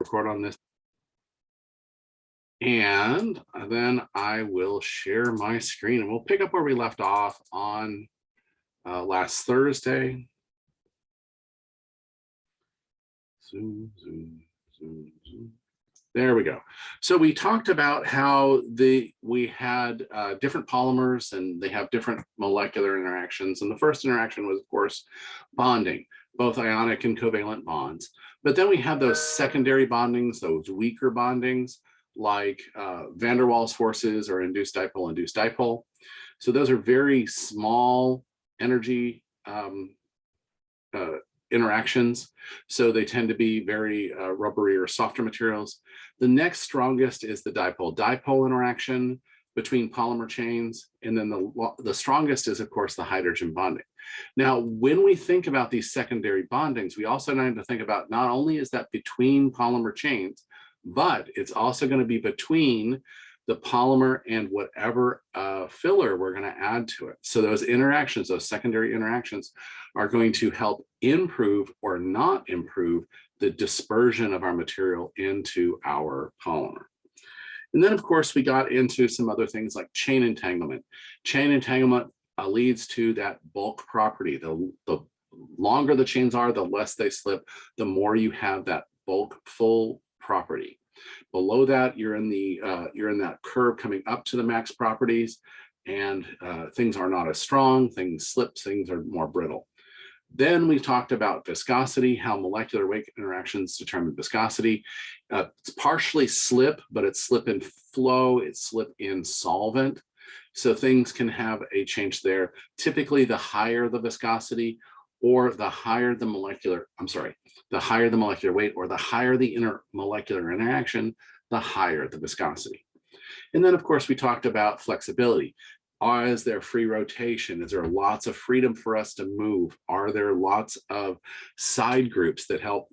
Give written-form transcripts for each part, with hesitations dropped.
record on this. And then I will share my screen and we'll pick up where we left off on last Thursday. Zoom, zoom, zoom, zoom. There we go. So we talked about how we had different polymers and they have different molecular interactions. And the first interaction was, of course, bonding, both ionic and covalent bonds. But then we have those secondary bondings, those weaker bondings, like van der Waals forces or induced dipole. So those are very small energy interactions. So they tend to be very rubbery or softer materials. The next strongest is the dipole-dipole interaction between polymer chains. And then the strongest is, of course, the hydrogen bonding. Now, when we think about these secondary bondings, we also need to think about not only is that between polymer chains, but it's also going to be between the polymer and whatever filler we're going to add to it. So those interactions, those secondary interactions, are going to help improve or not improve the dispersion of our material into our polymer. And then, of course, we got into some other things like chain entanglement. Chain entanglement leads to that bulk property. The longer the chains are, the less they slip, the more you have that bulk full property. Below that, you're in that curve coming up to the max properties, and things are not as strong, things slip, things are more brittle. Then we talked about viscosity, how molecular weight interactions determine viscosity. It's partially slip, but it's slip in flow, it's slip in solvent. So things can have a change there. Typically, the higher the viscosity, or the higher the molecular, the higher the molecular weight, or the higher the intermolecular interaction, the higher the viscosity. And then, of course, we talked about flexibility. Is there free rotation? Is there lots of freedom for us to move? Are there lots of side groups that help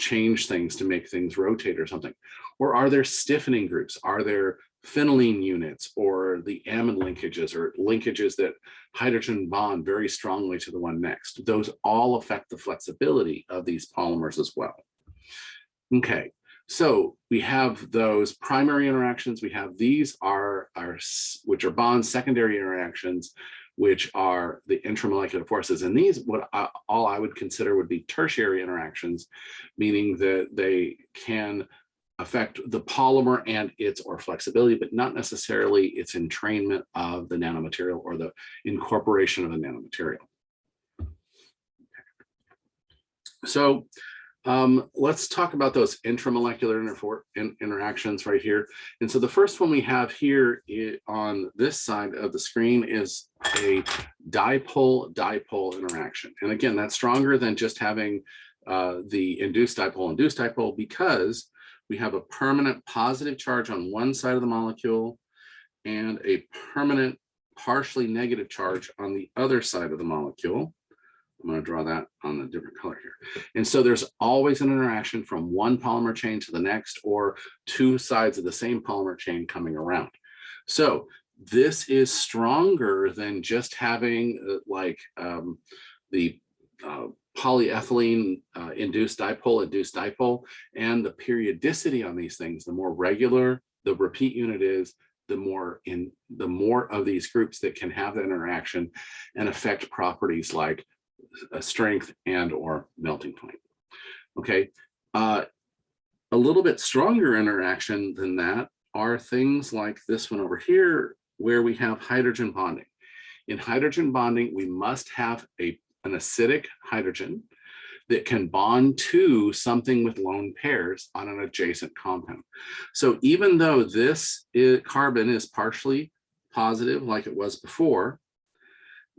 change things to make things rotate or something? Or are there stiffening groups? Are there phenylene units or the amide linkages or linkages that hydrogen bond very strongly to the one next? Those all affect the flexibility of these polymers as well. Okay. So we have those primary interactions. We have these which are bonds, secondary interactions, which are the intramolecular forces. And these, all I would consider would be tertiary interactions, meaning that they can affect the polymer and its flexibility, but not necessarily its entrainment of the nanomaterial or the incorporation of the nanomaterial. So let's talk about those intramolecular interactions right here. And so the first one we have here on this side of the screen is a dipole-dipole interaction. And again, that's stronger than just having the induced dipole because we have a permanent positive charge on one side of the molecule and a permanent partially negative charge on the other side of the molecule. I'm going to draw that on a different color here. And so there's always an interaction from one polymer chain to the next, or two sides of the same polymer chain coming around. So this is stronger than just having the polyethylene induced dipole, and the periodicity on these things. The more regular the repeat unit is, the more of these groups that can have that interaction and affect properties like strength and or melting point. Okay, a little bit stronger interaction than that are things like this one over here, where we have hydrogen bonding. In hydrogen bonding, we must have an acidic hydrogen that can bond to something with lone pairs on an adjacent compound. So even though this carbon is partially positive like it was before,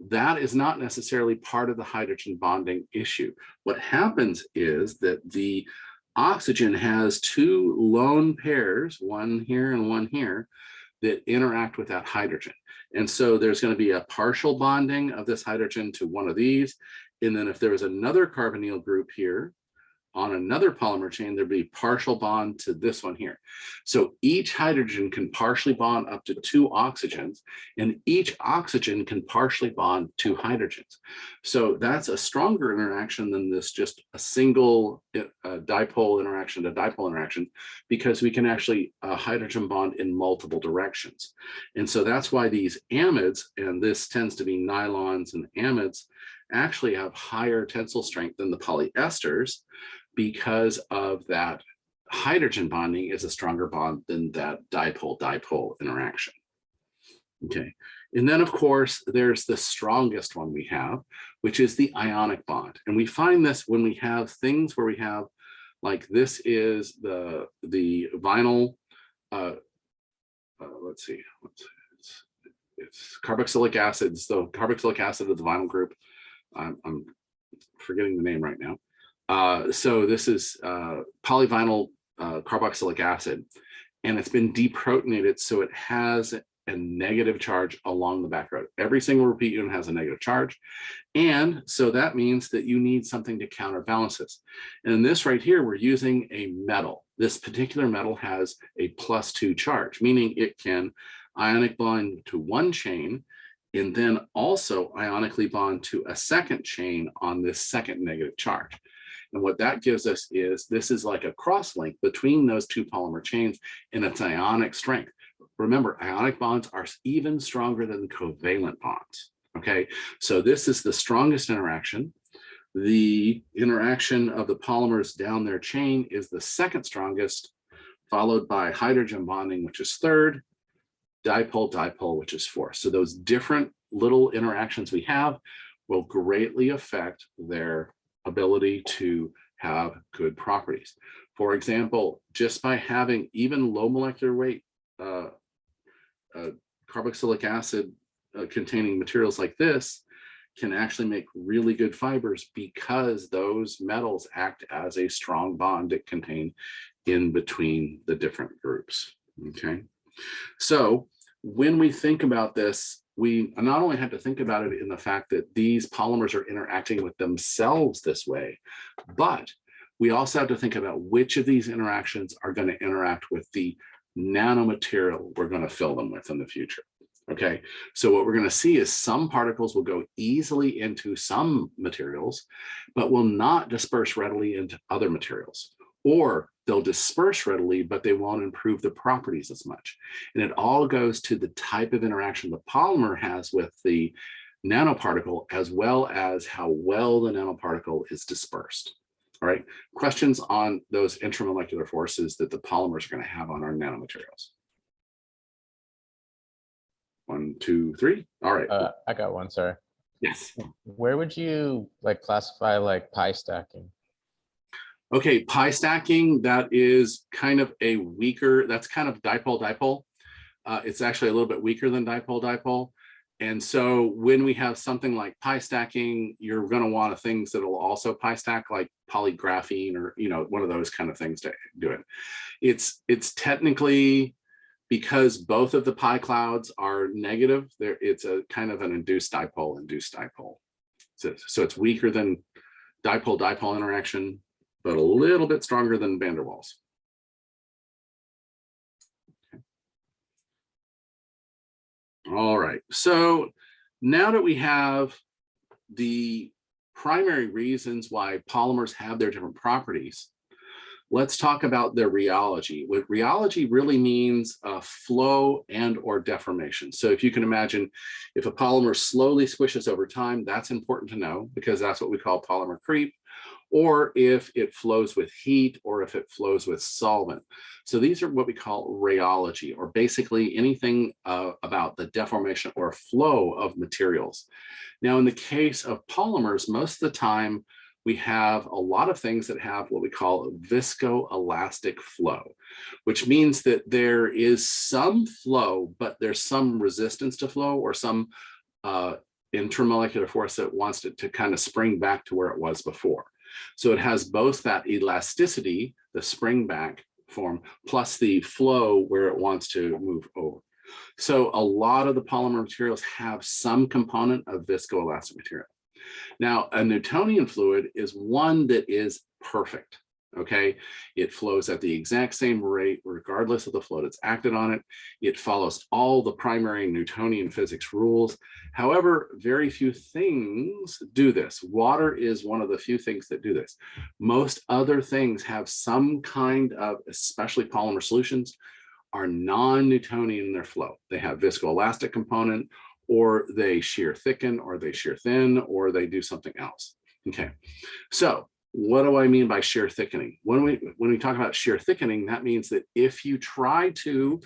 that is not necessarily part of the hydrogen bonding issue. What happens is that the oxygen has two lone pairs, one here and one here, that interact with that hydrogen. And so there's going to be a partial bonding of this hydrogen to one of these. And then if there was another carbonyl group here on another polymer chain, there'd be partial bond to this one here. So each hydrogen can partially bond up to 2 oxygens, and each oxygen can partially bond 2 hydrogens. So that's a stronger interaction than this just a single dipole interaction to dipole interaction, because we can actually hydrogen bond in multiple directions. And so that's why these amides, and this tends to be nylons and amides, actually have higher tensile strength than the polyesters, because of that hydrogen bonding is a stronger bond than that dipole-dipole interaction. Okay, and then of course, there's the strongest one we have, which is the ionic bond. And we find this when we have things where we have, like this is the vinyl, let's see, it's carboxylic acid. So carboxylic acid of the vinyl group. I'm forgetting the name right now. So this is polyvinyl carboxylic acid, and it's been deprotonated, so it has a negative charge along the back road. Every single repeat unit has a negative charge, and so that means that you need something to counterbalance this. And in this right here, we're using a metal. This particular metal has a +2 charge, meaning it can ionic bond to one chain and then also ionically bond to a second chain on this second negative charge. And what that gives us is this is like a cross-link between those 2 polymer chains, and its ionic strength. Remember, ionic bonds are even stronger than covalent bonds. Okay, so this is the strongest interaction. The interaction of the polymers down their chain is the second strongest, followed by hydrogen bonding, which is third, dipole-dipole, which is fourth. So those different little interactions we have will greatly affect their ability to have good properties. For example, just by having even low molecular weight carboxylic acid containing materials like this can actually make really good fibers, because those metals act as a strong bond that contain in between the different groups. Okay, so when we think about this, we not only have to think about it in the fact that these polymers are interacting with themselves this way, but we also have to think about which of these interactions are going to interact with the nanomaterial we're going to fill them with in the future. Okay, so what we're going to see is some particles will go easily into some materials, but will not disperse readily into other materials. Or they'll disperse readily, but they won't improve the properties as much. And it all goes to the type of interaction the polymer has with the nanoparticle, as well as how well the nanoparticle is dispersed. All right, questions on those intramolecular forces that the polymers are going to have on our nanomaterials? 1, 2, 3. All right. I got one, sorry. Yes. Where would you classify pi stacking? Okay, pi stacking, that is kind of a weaker, that's kind of dipole-dipole. It's actually a little bit weaker than dipole-dipole. And so when we have something like pi stacking, you're going to want things that will also pi stack, like polygraphene, or one of those kind of things to do it. It's technically, because both of the pi clouds are negative, it's a kind of an induced dipole. So it's weaker than dipole-dipole interaction, but a little bit stronger than van der Waals. Okay. All right, so now that we have the primary reasons why polymers have their different properties, let's talk about their rheology. What rheology really means flow and or deformation. So if you can imagine, if a polymer slowly squishes over time, that's important to know, because that's what we call polymer creep, or if it flows with heat, or if it flows with solvent. So these are what we call rheology, or basically anything about the deformation or flow of materials. Now, in the case of polymers, most of the time, we have a lot of things that have what we call viscoelastic flow, which means that there is some flow, but there's some resistance to flow, or some intramolecular force that wants it to kind of spring back to where it was before. So it has both that elasticity, the spring back form, plus the flow where it wants to move over. So a lot of the polymer materials have some component of viscoelastic material. Now, a Newtonian fluid is one that is perfect. Okay, it flows at the exact same rate regardless of the flow that's acted on it. It follows all the primary Newtonian physics rules. However, very few things do this. Water is one of the few things that do this. Most other things have some kind of, especially polymer solutions, are non-Newtonian in their flow. They have viscoelastic component, or they shear thicken, or they shear thin, or they do something else. Okay, so what do I mean by shear thickening? When we talk about shear thickening, that means that if you try to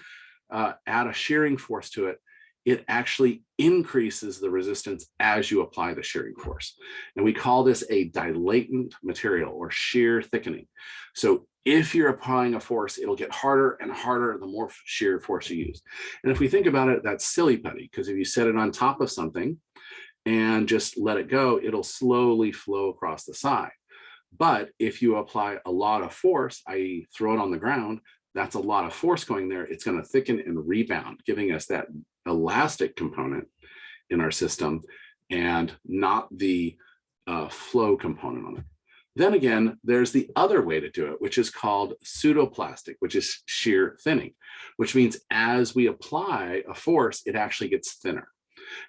add a shearing force to it, it actually increases the resistance as you apply the shearing force. And we call this a dilatant material, or shear thickening. So if you're applying a force, it'll get harder and harder the more shear force you use. And if we think about it, that's silly putty, because if you set it on top of something and just let it go, it'll slowly flow across the side. But if you apply a lot of force, i.e. throw it on the ground, that's a lot of force going there. It's going to thicken and rebound, giving us that elastic component in our system and not the flow component on it. Then again, there's the other way to do it, which is called pseudoplastic, which is shear thinning, which means as we apply a force, it actually gets thinner.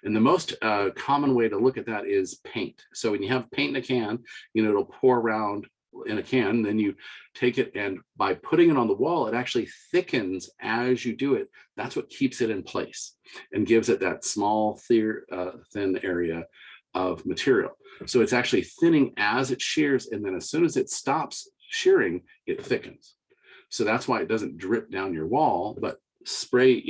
And the most common way to look at that is paint. So when you have paint in a can, it'll pour around in a can, then you take it, and by putting it on the wall, it actually thickens as you do it. That's what keeps it in place and gives it that small thin area of material. So it's actually thinning as it shears, and then as soon as it stops shearing, it thickens. So that's why it doesn't drip down your wall, but spray,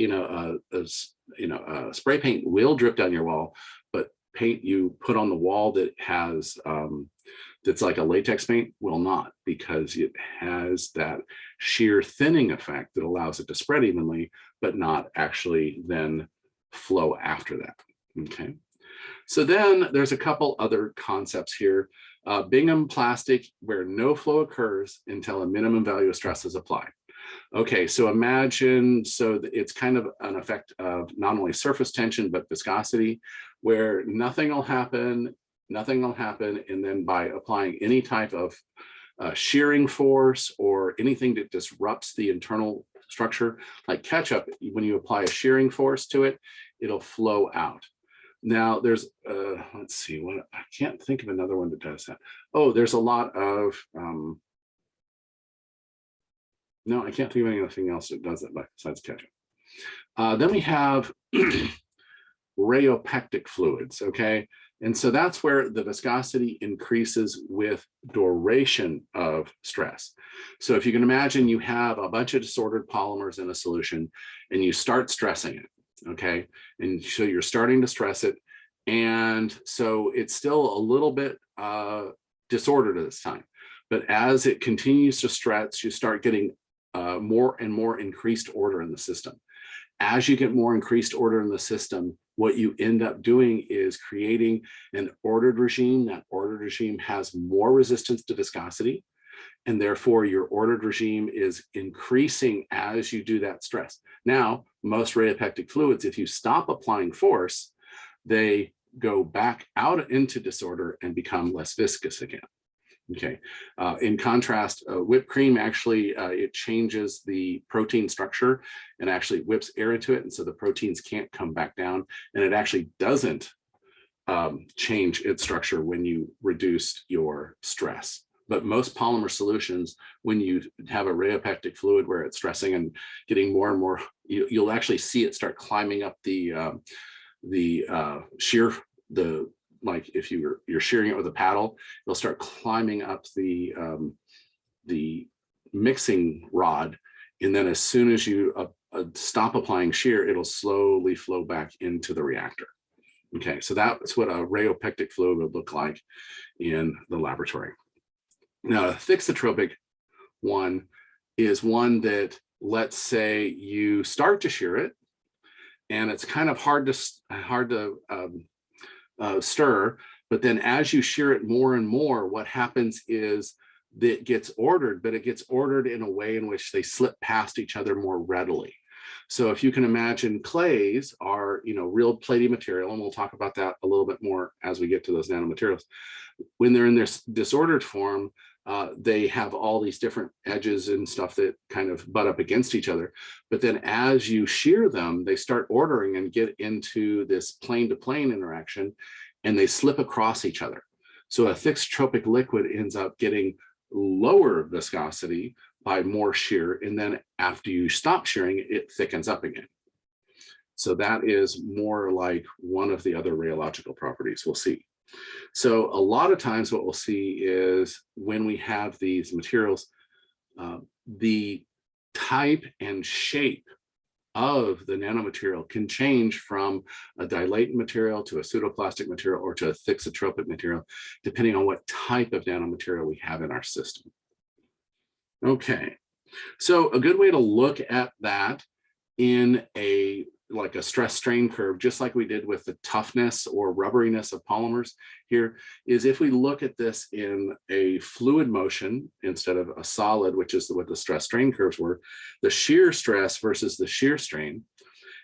spray paint will drip down your wall, but paint you put on the wall that has that's like a latex paint will not, because it has that shear thinning effect that allows it to spread evenly, but not actually then flow after that. Okay, so then there's a couple other concepts here. Bingham plastic, where no flow occurs until a minimum value of stress is applied. Okay, so imagine, so it's kind of an effect of not only surface tension, but viscosity, where nothing will happen, and then by applying any type of shearing force or anything that disrupts the internal structure, like ketchup, when you apply a shearing force to it, it'll flow out. Now there's, let's see, what, I can't think of another one that does that. Oh, there's a lot of, no, I can't think of anything else that does it besides ketchup. Then we have rheopectic fluids, okay? And so that's where the viscosity increases with duration of stress. So if you can imagine, you have a bunch of disordered polymers in a solution and you start stressing it, okay? And so you're starting to stress it. And so it's still a little bit disordered at this time. But as it continues to stretch, you start getting more and more increased order in the system. As you get more increased order in the system, what you end up doing is creating an ordered regime. That ordered regime has more resistance to viscosity, and therefore your ordered regime is increasing as you do that stress. Now, most rheopectic fluids, if you stop applying force, they go back out into disorder and become less viscous again. Okay. In contrast, whipped cream actually, it changes the protein structure and actually whips air into it. And so the proteins can't come back down, and it actually doesn't change its structure when you reduce your stress. But most polymer solutions, when you have a rheopectic fluid where it's stressing and getting more and more, you'll actually see it start climbing up like if you're shearing it with a paddle, it'll start climbing up the mixing rod, and then as soon as you stop applying shear, it'll slowly flow back into the reactor. Okay, so that's what a rheopectic fluid would look like in the laboratory. Now, a thixotropic one is one that, let's say you start to shear it, and it's kind of hard to stir, but then as you shear it more and more, what happens is that it gets ordered, but it gets ordered in a way in which they slip past each other more readily. So if you can imagine, clays are, real platy material, and we'll talk about that a little bit more as we get to those nanomaterials. When they're in this disordered form, they have all these different edges and stuff that kind of butt up against each other. But then as you shear them, they start ordering and get into this plane to plane interaction, and they slip across each other. So a thixotropic liquid ends up getting lower viscosity by more shear. And then after you stop shearing, it thickens up again. So that is more like one of the other rheological properties we'll see. So a lot of times what we'll see is when we have these materials, the type and shape of the nanomaterial can change from a dilatant material to a pseudoplastic material or to a thixotropic material, depending on what type of nanomaterial we have in our system. Okay, so a good way to look at that in a like a stress strain curve, just like we did with the toughness or rubberiness of polymers here, is if we look at this in a fluid motion instead of a solid, which is what the stress strain curves were, the shear stress versus the shear strain.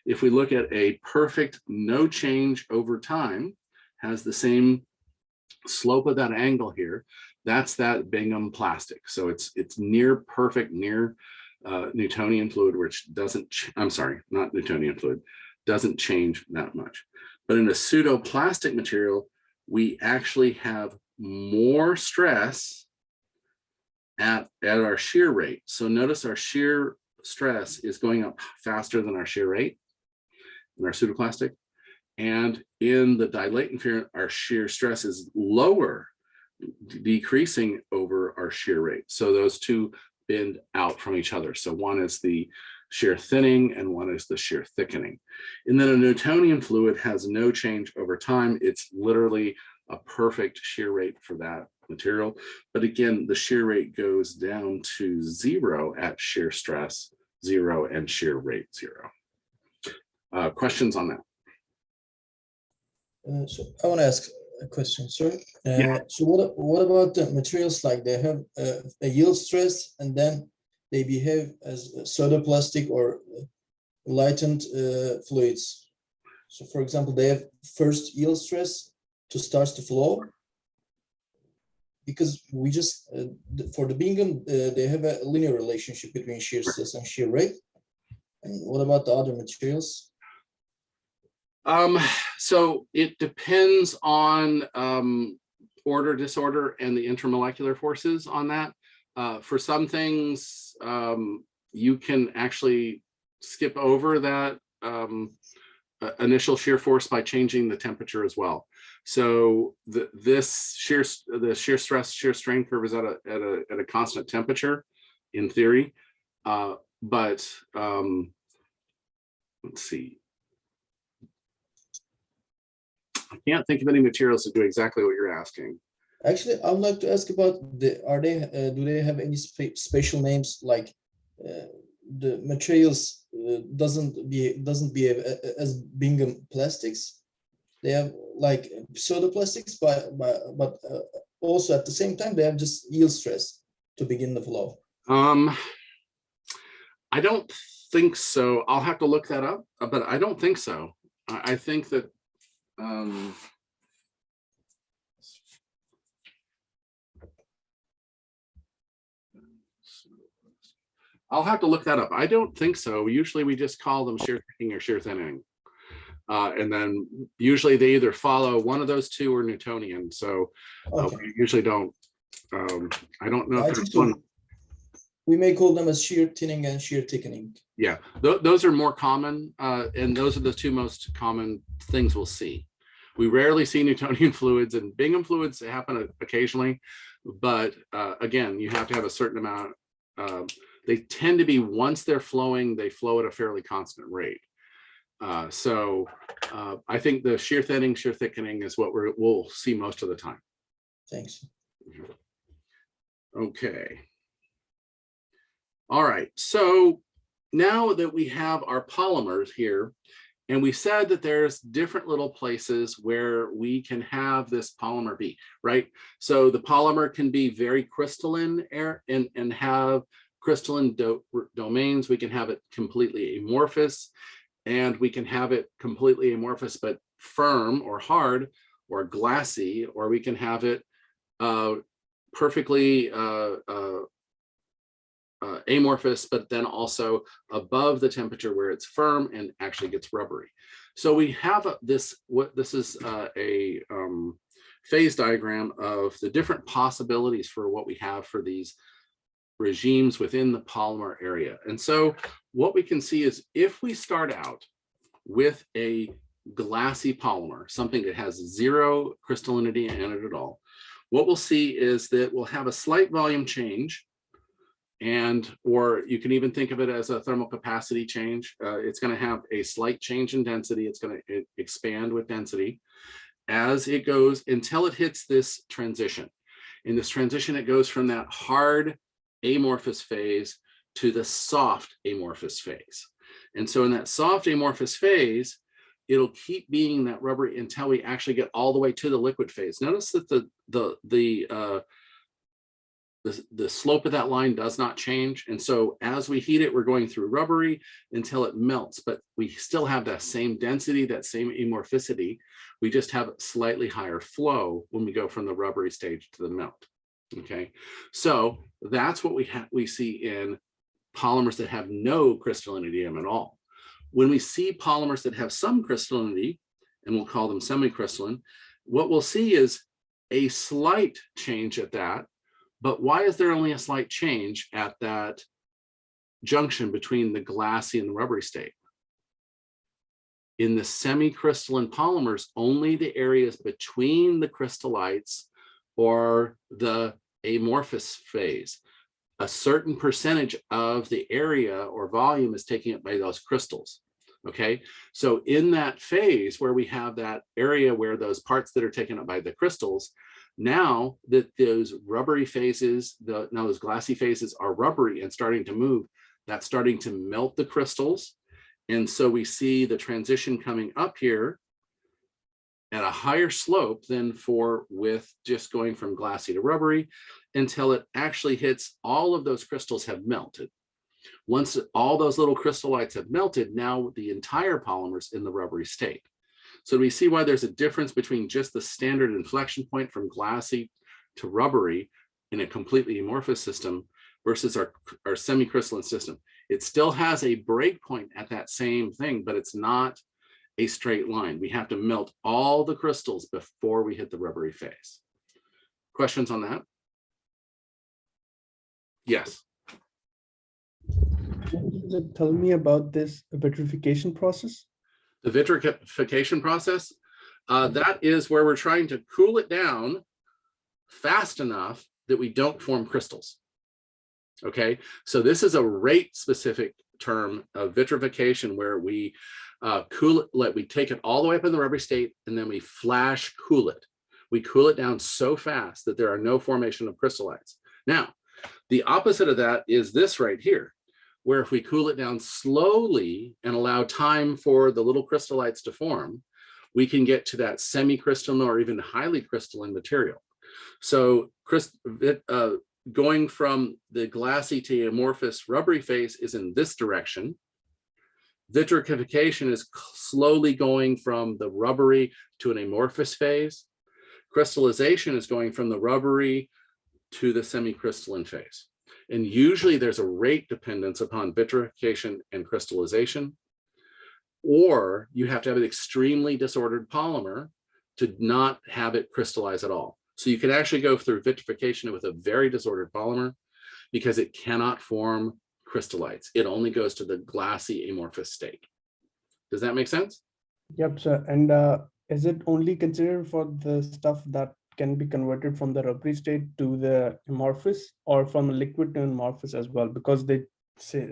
If we look at a perfect no change over time, has the same slope of that angle here, that's that Bingham plastic. So it's near perfect, near Newtonian fluid, which doesn't, I'm sorry, not Newtonian fluid, doesn't change that much. But in a pseudoplastic material, we actually have more stress at our shear rate. So notice our shear stress is going up faster than our shear rate in our pseudoplastic. And in the dilatant variant, our shear stress is lower, decreasing over our shear rate. So those two bend out from each other. So one is the shear thinning and one is the shear thickening. And then a Newtonian fluid has no change over time. It's literally a perfect shear rate for that material. But again, the shear rate goes down to 0 at shear stress 0 and shear rate 0. Questions on that? So I want to ask a question, sir. Yeah. So what about the materials, like they have a yield stress and then they behave as pseudoplastic or latent fluids? So for example, they have first yield stress to start to flow, because we just for the Bingham they have a linear relationship between shear stress and shear rate. And what about the other materials? So it depends on order disorder and the intermolecular forces on that. For some things, you can actually skip over that initial shear force by changing the temperature as well. So the shear stress shear strain curve is at a constant temperature in theory, but let's see. I can't think of any materials that do exactly what you're asking. Actually, I would like to ask about do they have any special names, like the materials doesn't behave as Bingham plastics? They have like pseudoplastics, but also at the same time they have just yield stress to begin the flow. I don't think so. I'll have to look that up, but I don't think so. I think that I'll have to look that up. I don't think so. Usually we just call them shear thickening or shear thinning. And then usually they either follow one of those two or Newtonian. So Okay. we usually don't, I don't know if there's one. We may call them as shear thinning and shear thickening. Yeah, those are more common, and those are the two most common things we'll see. We rarely see Newtonian fluids, and Bingham fluids happen occasionally, but again, you have to have a certain amount. They tend to be, once they're flowing, they flow at a fairly constant rate. So I think the shear thinning, shear thickening is what we'll see most of the time. Thanks. Okay. All right, so now that we have our polymers here, and we said that there's different little places where we can have this polymer be, right? So the polymer can be very crystalline and have crystalline domains. We can have it completely amorphous, and we can have it completely amorphous but firm or hard or glassy, or we can have it perfectly amorphous, but then also above the temperature where it's firm and actually gets rubbery. So we have this is a phase diagram of the different possibilities for what we have for these regimes within the polymer area. And so what we can see is if we start out with a glassy polymer, something that has zero crystallinity in it at all, what we'll see is that we'll have a slight volume change, or you can even think of it as a thermal capacity change. It's going to have a slight change in density. It's going to expand with density as it goes until it hits this transition. In this transition, it goes from that hard amorphous phase to the soft amorphous phase. And so in that soft amorphous phase, it'll keep being that rubbery until we actually get all the way to the liquid phase. Notice that the slope of that line does not change. And so as we heat it, we're going through rubbery until it melts, but we still have that same density, that same amorphicity. We just have slightly higher flow when we go from the rubbery stage to the melt. Okay, so that's what we see in polymers that have no crystallinity at all. When we see polymers that have some crystallinity, and we'll call them semicrystalline, what we'll see is a slight change at that. But why is there only a slight change at that junction between the glassy and the rubbery state? In the semicrystalline polymers, only the areas between the crystallites or the amorphous phase, a certain percentage of the area or volume is taken up by those crystals. Okay, so in that phase where we have that area where those parts that are taken up by the crystals, now that those rubbery phases, now those glassy phases are rubbery and starting to move, that's starting to melt the crystals. And so we see the transition coming up here at a higher slope than with just going from glassy to rubbery until it actually hits all of those crystals have melted. Once all those little crystallites have melted, now the entire polymer's in the rubbery state. So we see why there's a difference between just the standard inflection point from glassy to rubbery in a completely amorphous system versus our semicrystalline system. It still has a break point at that same thing, but it's not a straight line. We have to melt all the crystals before we hit the rubbery phase. Questions on that? Yes. Tell me about this vitrification process. The vitrification process, that is where we're trying to cool it down fast enough that we don't form crystals. Okay, so this is a rate specific term of vitrification where we cool it, we take it all the way up in the rubbery state and then we flash cool it. We cool it down so fast that there are no formation of crystallites. Now, the opposite of that is this right here, where if we cool it down slowly and allow time for the little crystallites to form, we can get to that semi-crystalline or even highly crystalline material. So going from the glassy to amorphous rubbery phase is in this direction. Vitrification is slowly going from the rubbery to an amorphous phase. Crystallization is going from the rubbery to the semi-crystalline phase. And usually there's a rate dependence upon vitrification and crystallization, or you have to have an extremely disordered polymer to not have it crystallize at all. So you can actually go through vitrification with a very disordered polymer because it cannot form crystallites. It only goes to the glassy amorphous state. Does that make sense? Yep, sir. And is it only considered for the stuff that can be converted from the rubbery state to the amorphous, or from liquid to amorphous as well, because they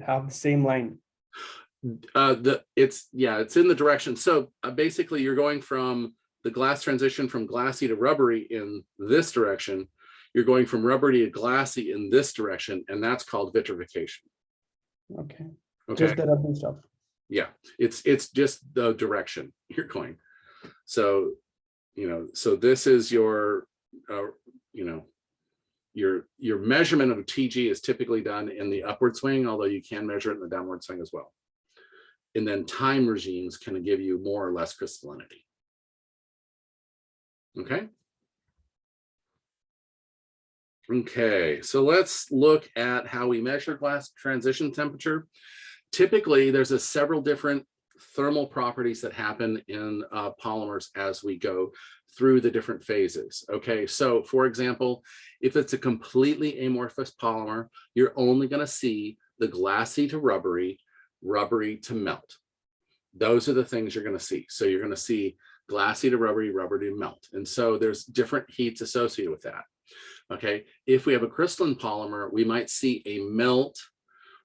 have the same line? It's in the direction. So basically you're going from the glass transition from glassy to rubbery in this direction. You're going from rubbery to glassy in this direction, and that's called vitrification. Okay. Okay. Just the rubbery stuff. Yeah, it's just the direction you're going. So, so this is your, your measurement of TG is typically done in the upward swing, although you can measure it in the downward swing as well. And then time regimes can give you more or less crystallinity. Okay. Okay, so let's look at how we measure glass transition temperature. Typically, there's several different thermal properties that happen in polymers as we go through the different phases. Okay, so for example, if it's a completely amorphous polymer, you're only going to see the glassy to rubbery, rubbery to melt. Those are the things you're going to see. So you're going to see glassy to rubbery, rubbery to melt. And so there's different heats associated with that. Okay, if we have a crystalline polymer, we might see a melt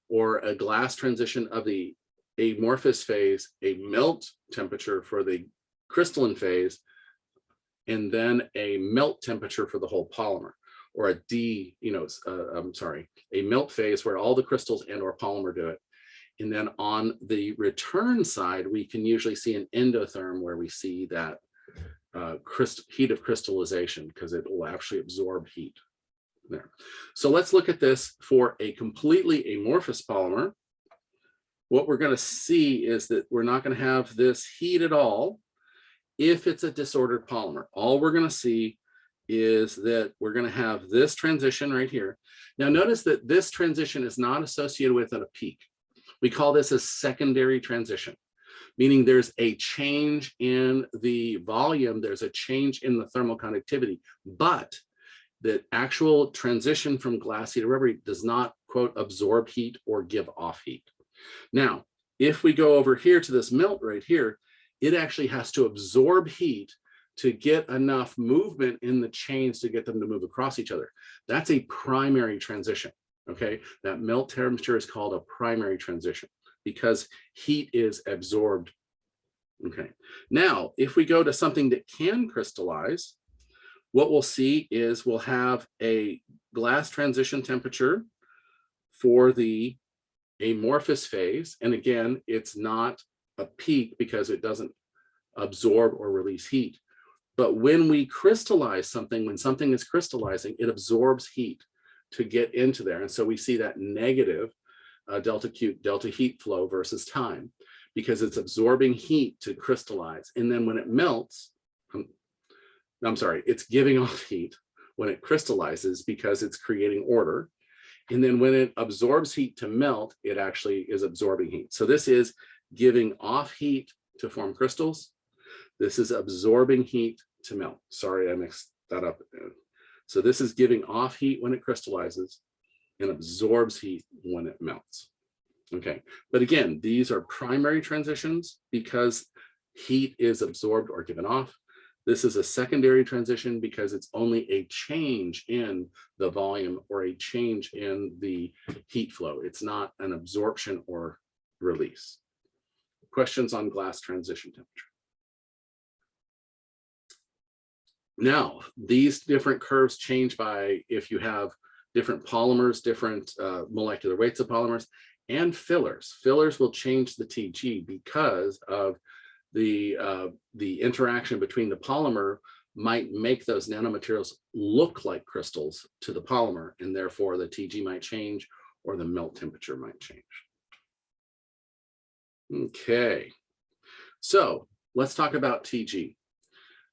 or a glass transition of the amorphous phase, a melt temperature for the crystalline phase, and then a melt temperature for the whole polymer, or a melt phase where all the crystals and or polymer do it. And then on the return side, we can usually see an endotherm where we see that heat of crystallization, because it will actually absorb heat there. So let's look at this for a completely amorphous polymer. What we're going to see is that we're not going to have this heat at all if it's a disordered polymer. All we're going to see is that we're going to have this transition right here. Now notice that this transition is not associated with a peak. We call this a secondary transition, meaning there's a change in the volume, there's a change in the thermal conductivity, but the actual transition from glassy to rubbery does not, quote, absorb heat or give off heat. Now, if we go over here to this melt right here, it actually has to absorb heat to get enough movement in the chains to get them to move across each other. That's a primary transition, okay? That melt temperature is called a primary transition because heat is absorbed, okay? Now, if we go to something that can crystallize, what we'll see is we'll have a glass transition temperature for the amorphous phase. And again, it's not a peak because it doesn't absorb or release heat. But when we crystallize something, when something is crystallizing, it absorbs heat to get into there. And so we see that negative delta Q, delta heat flow versus time, because it's absorbing heat to crystallize. And then when it melts, it's giving off heat when it crystallizes because it's creating order. And then when it absorbs heat to melt, it actually is absorbing heat. So this is giving off heat to form crystals. This is absorbing heat to melt. Sorry, I mixed that up. So this is giving off heat when it crystallizes and absorbs heat when it melts. Okay, but again, these are primary transitions because heat is absorbed or given off. This is a secondary transition because it's only a change in the volume or a change in the heat flow. It's not an absorption or release. Questions on glass transition temperature? Now, these different curves change by if you have different polymers, different molecular weights of polymers, and fillers. Fillers will change the TG because of the interaction between the polymer might make those nanomaterials look like crystals to the polymer, and therefore the TG might change or the melt temperature might change. Okay, so let's talk about TG.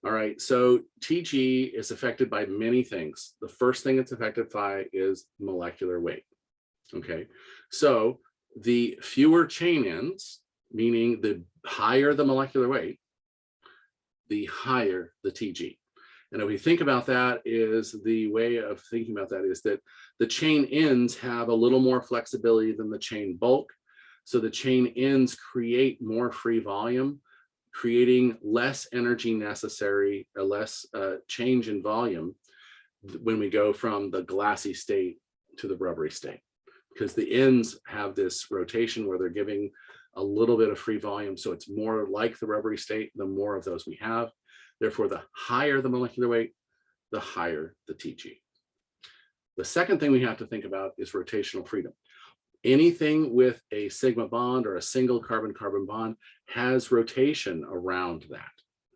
All right, so TG is affected by many things. The first thing it's affected by is molecular weight. Okay, so the fewer chain ends, meaning the higher the molecular weight, the higher the TG. And if we think about that, is the way of thinking about that is that the chain ends have a little more flexibility than the chain bulk. So the chain ends create more free volume, creating less energy necessary, a less change in volume when we go from the glassy state to the rubbery state, because the ends have this rotation where they're giving a little bit of free volume. So it's more like the rubbery state, the more of those we have. Therefore, the higher the molecular weight, the higher the TG. The second thing we have to think about is rotational freedom. Anything with a sigma bond or a single carbon-carbon bond has rotation around that,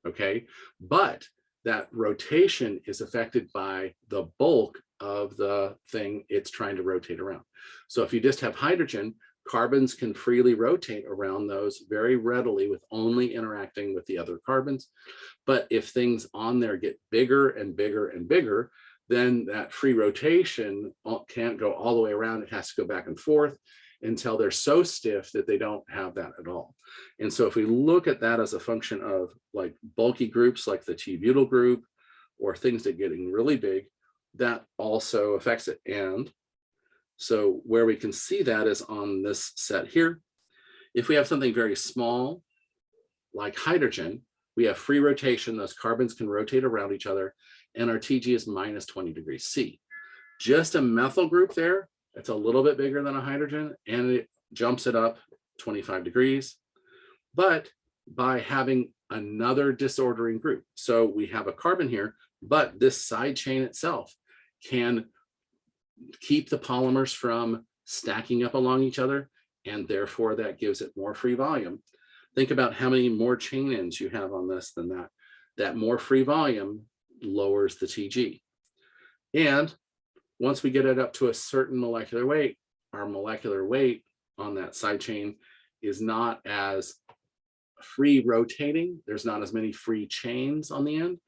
okay? But that rotation is affected by the bulk of the thing it's trying to rotate around. So if you just have hydrogen, carbons can freely rotate around those very readily with only interacting with the other carbons. But if things on there get bigger and bigger and bigger, then that free rotation can't go all the way around. It has to go back and forth until they're so stiff that they don't have that at all. And so if we look at that as a function of like bulky groups like the T-butyl group or things that are getting really big, that also affects it. And so where we can see that is on this set here. If we have something very small, like hydrogen, we have free rotation. Those carbons can rotate around each other, and our TG is minus 20 degrees C. Just a methyl group there, it's a little bit bigger than a hydrogen, and it jumps it up 25 degrees. But by having another disordering group, so we have a carbon here, but this side chain itself can keep the polymers from stacking up along each other, and therefore that gives it more free volume. Think about how many more chain ends you have on this than that. That more free volume lowers the TG. And once we get it up to a certain molecular weight, our molecular weight on that side chain is not as free rotating. There's not as many free chains on the end,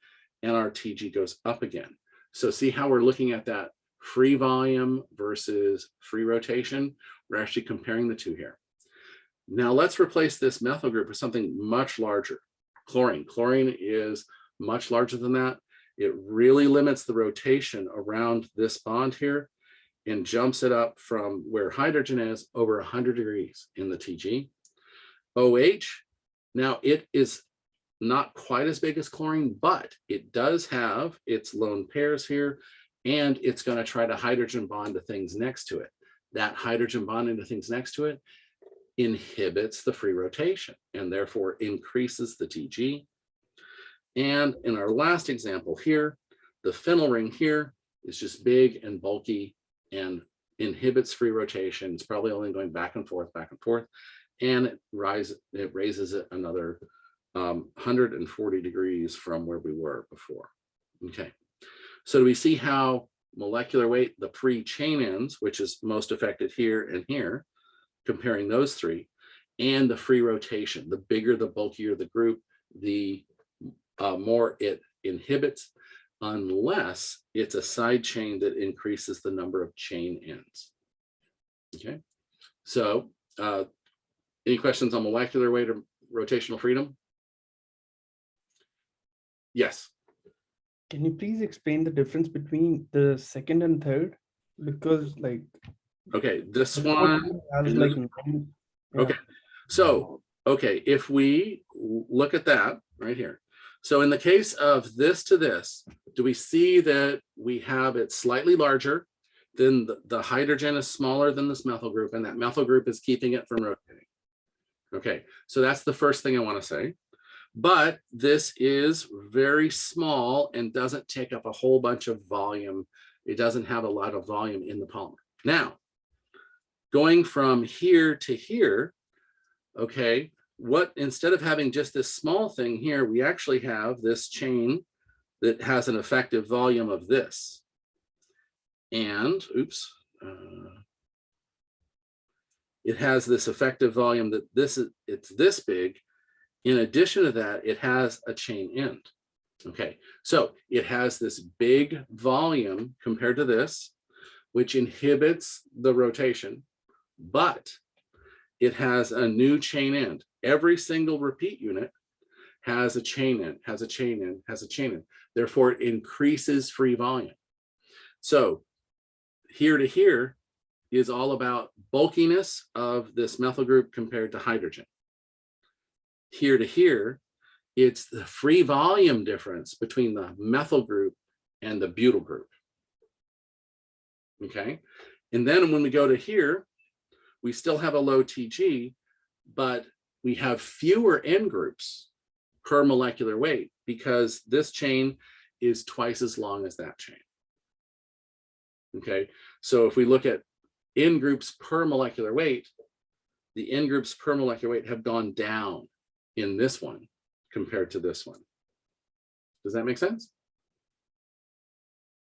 and our TG goes up again. So see how we're looking at that free volume versus free rotation? We're actually comparing the two here. Now let's replace this methyl group with something much larger. Chlorine. Chlorine is much larger than that. It really limits the rotation around this bond here and jumps it up from where hydrogen is over 100 degrees in the TG. OH, now it is not quite as big as chlorine, but it does have its lone pairs here, and it's going to try to hydrogen bond to things next to it. That hydrogen bonding to things next to it inhibits the free rotation and therefore increases the TG. And in our last example here, the phenyl ring here is just big and bulky and inhibits free rotation. It's probably only going back and forth, and it raises it another 140 degrees from where we were before. Okay, so do we see how molecular weight, the free chain ends, which is most affected here and here, comparing those three, and the free rotation, the bigger, the bulkier the group, the more it inhibits, unless it's a side chain that increases the number of chain ends. Okay, so any questions on molecular weight or rotational freedom? Yes. Can you please explain the difference between the second and third? Because like, okay, this the one fourth has and like this- nine- yeah. okay, so okay, if we look at that right here, so in the case of this to this, do we see that we have it slightly larger? Then the hydrogen is smaller than this methyl group, and that methyl group is keeping it from rotating. Okay, so that's the first thing I want to say. But this is very small and doesn't take up a whole bunch of volume. It doesn't have a lot of volume in the polymer. Now, going from here to here, okay, what instead of having just this small thing here, we actually have this chain that has an effective volume of this. And, oops, it has this effective volume that it's this big. In addition to that, it has a chain end. Okay, so it has this big volume compared to this, which inhibits the rotation, but it has a new chain end. Every single repeat unit has a chain end, has a chain end, has a chain end. Therefore, it increases free volume. So here to here is all about bulkiness of this methyl group compared to hydrogen. Here to here, it's the free volume difference between the methyl group and the butyl group. Okay, and then when we go to here, we still have a low TG, but we have fewer N groups per molecular weight because this chain is twice as long as that chain. Okay, so if we look at N groups per molecular weight, the N groups per molecular weight have gone down in this one compared to this one. Does that make sense?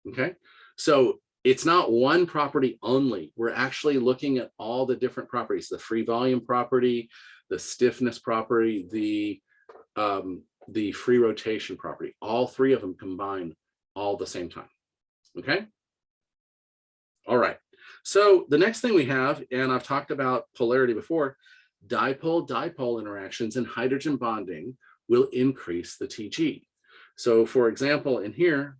Okay, so it's not one property only. We're actually looking at all the different properties, the free volume property, the stiffness property, the free rotation property, all three of them combined all at the same time. Okay. All right. So the next thing we have, and I've talked about polarity before, dipole-dipole interactions and hydrogen bonding will increase the TG. So for example, in here,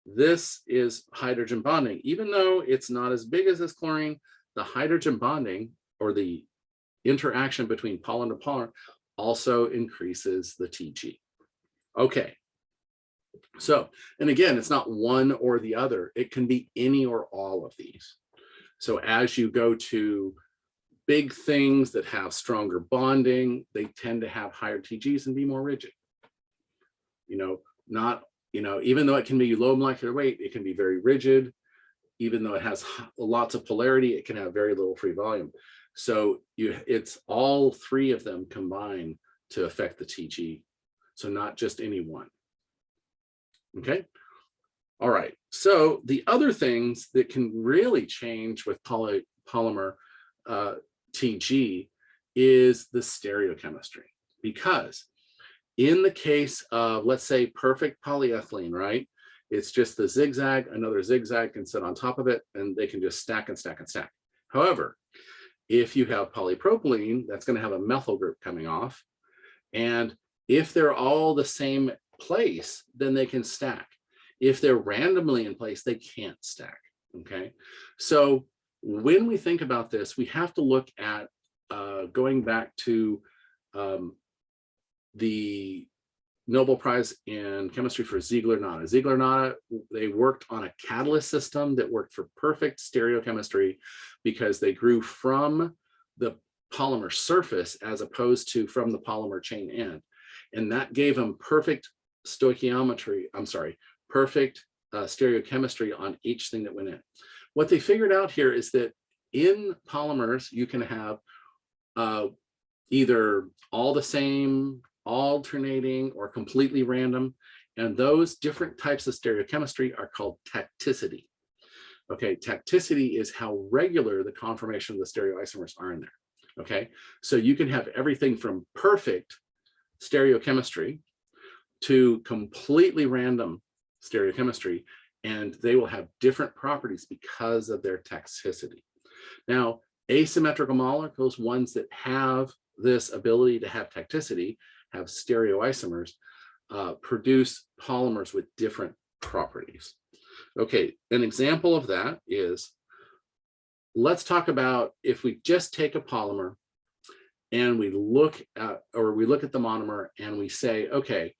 this is hydrogen bonding. Even though it's not as big as this chlorine, the hydrogen bonding or the interaction between polymer and polymer also increases the TG. Okay. So, and again, it's not one or the other. It can be any or all of these. So as you go to big things that have stronger bonding, they tend to have higher TGs and be more rigid. Even though it can be low molecular weight, it can be very rigid. Even though it has lots of polarity, it can have very little free volume. So it's all three of them combined to affect the TG. So not just any one. Okay. All right. So the other things that can really change with polymer TG is the stereochemistry, because in the case of, let's say, perfect polyethylene, right? It's just the zigzag, another zigzag can sit on top of it, and they can just stack and stack and stack. However, if you have polypropylene, that's going to have a methyl group coming off. And if they're all the same place, then they can stack. If they're randomly in place, they can't stack. Okay. So when we think about this, we have to look at going back to the Nobel Prize in Chemistry for Ziegler-Natta. Ziegler-Natta, they worked on a catalyst system that worked for perfect stereochemistry because they grew from the polymer surface as opposed to from the polymer chain end. And that gave them perfect perfect stereochemistry on each thing that went in. What they figured out here is that in polymers, you can have either all the same, alternating, or completely random. And those different types of stereochemistry are called tacticity. Okay, tacticity is how regular the conformation of the stereoisomers are in there. Okay, so you can have everything from perfect stereochemistry to completely random stereochemistry, and they will have different properties because of their tacticity. Now, asymmetrical molecules, ones that have this ability to have tacticity, have stereoisomers, produce polymers with different properties. Okay, an example of that is, let's talk about if we just take a polymer and we look at the monomer and we say, okay,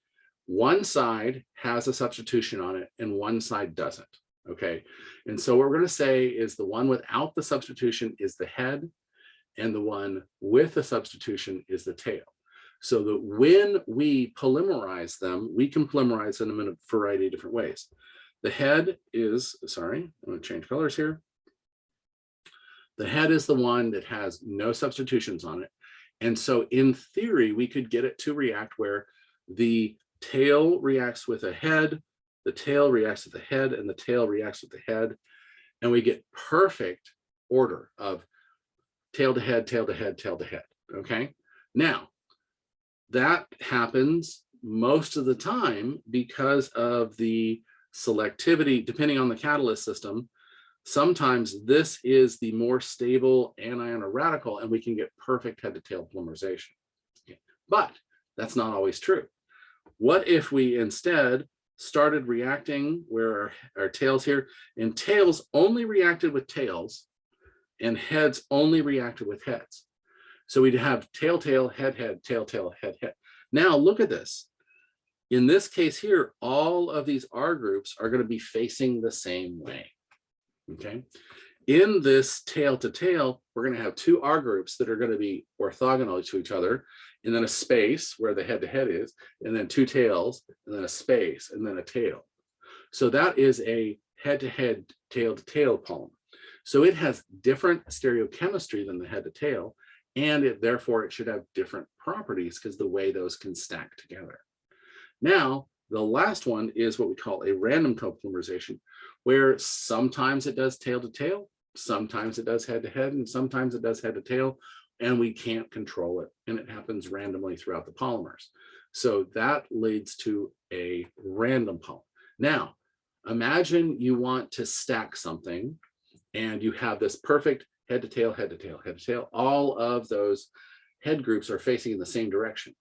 one side has a substitution on it and one side doesn't. Okay, and so what we're going to say is the one without the substitution is the head, and the one with the substitution is the tail. So that when we polymerize them, we can polymerize them in a variety of different ways. The head is, sorry, I'm going to change colors here. The head is the one that has no substitutions on it. And so in theory, we could get it to react where the tail reacts with a head, the tail reacts with the head, and the tail reacts with the head. And we get perfect order of tail to head, tail to head, tail to head. Okay. Now, that happens most of the time because of the selectivity, depending on the catalyst system. Sometimes this is the more stable anion or radical, and we can get perfect head to tail polymerization. Okay. But that's not always true. What if we instead started reacting where our tails here, and tails only reacted with tails and heads only reacted with heads? So we'd have tail, tail, head, head, tail, tail, head, head. Now look at this. In this case here, all of these R groups are going to be facing the same way. Okay. In this tail to tail, we're going to have two R groups that are going to be orthogonal to each other, and then a space where the head to head is, and then two tails, and then a space, and then a tail. So that is a head to head, tail to tail polymer. So it has different stereochemistry than the head to tail, and therefore it should have different properties because the way those can stack together. Now, the last one is what we call a random copolymerization, where sometimes it does tail to tail, sometimes it does head to head, and sometimes it does head to tail, and we can't control it, and it happens randomly throughout the polymers. So that leads to a random polymer. Now, Imagine you want to stack something and you have this perfect head to tail, head to tail, head to tail. All of those head groups are facing in the same direction.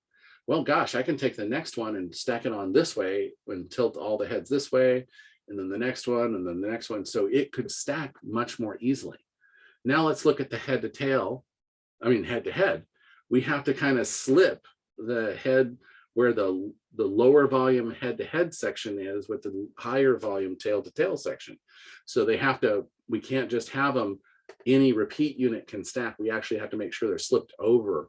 Well, gosh, I can take the next one and stack it on this way and tilt all the heads this way, and then the next one, and then the next one. So it could stack much more easily. Now let's look at the head to tail, head to head. We have to kind of slip the head where the lower volume head to head section is with the higher volume tail to tail section. So they have to, we can't just have them, any repeat unit can stack. We actually have to make sure they're slipped over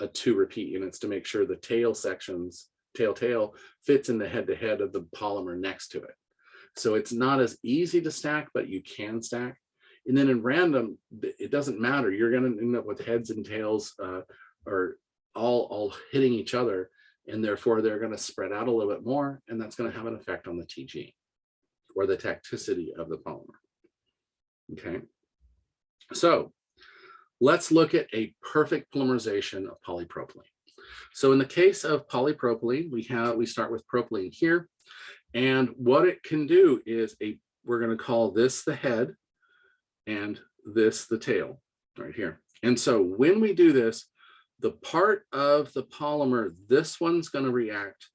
a 2 repeat units to make sure the tail sections, tail fits in the head to head of the polymer next to it. So it's not as easy to stack, but you can stack. And then in random, it doesn't matter. You're going to end up with heads and tails are all hitting each other, and therefore they're going to spread out a little bit more, and that's going to have an effect on the TG or the tacticity of the polymer. Okay, so let's look at a perfect polymerization of polypropylene. So in the case of polypropylene, we start with propylene here, and what it can do is we're going to call this the head and this the tail right here. And so when we do this, the part of the polymer, this one's going to react,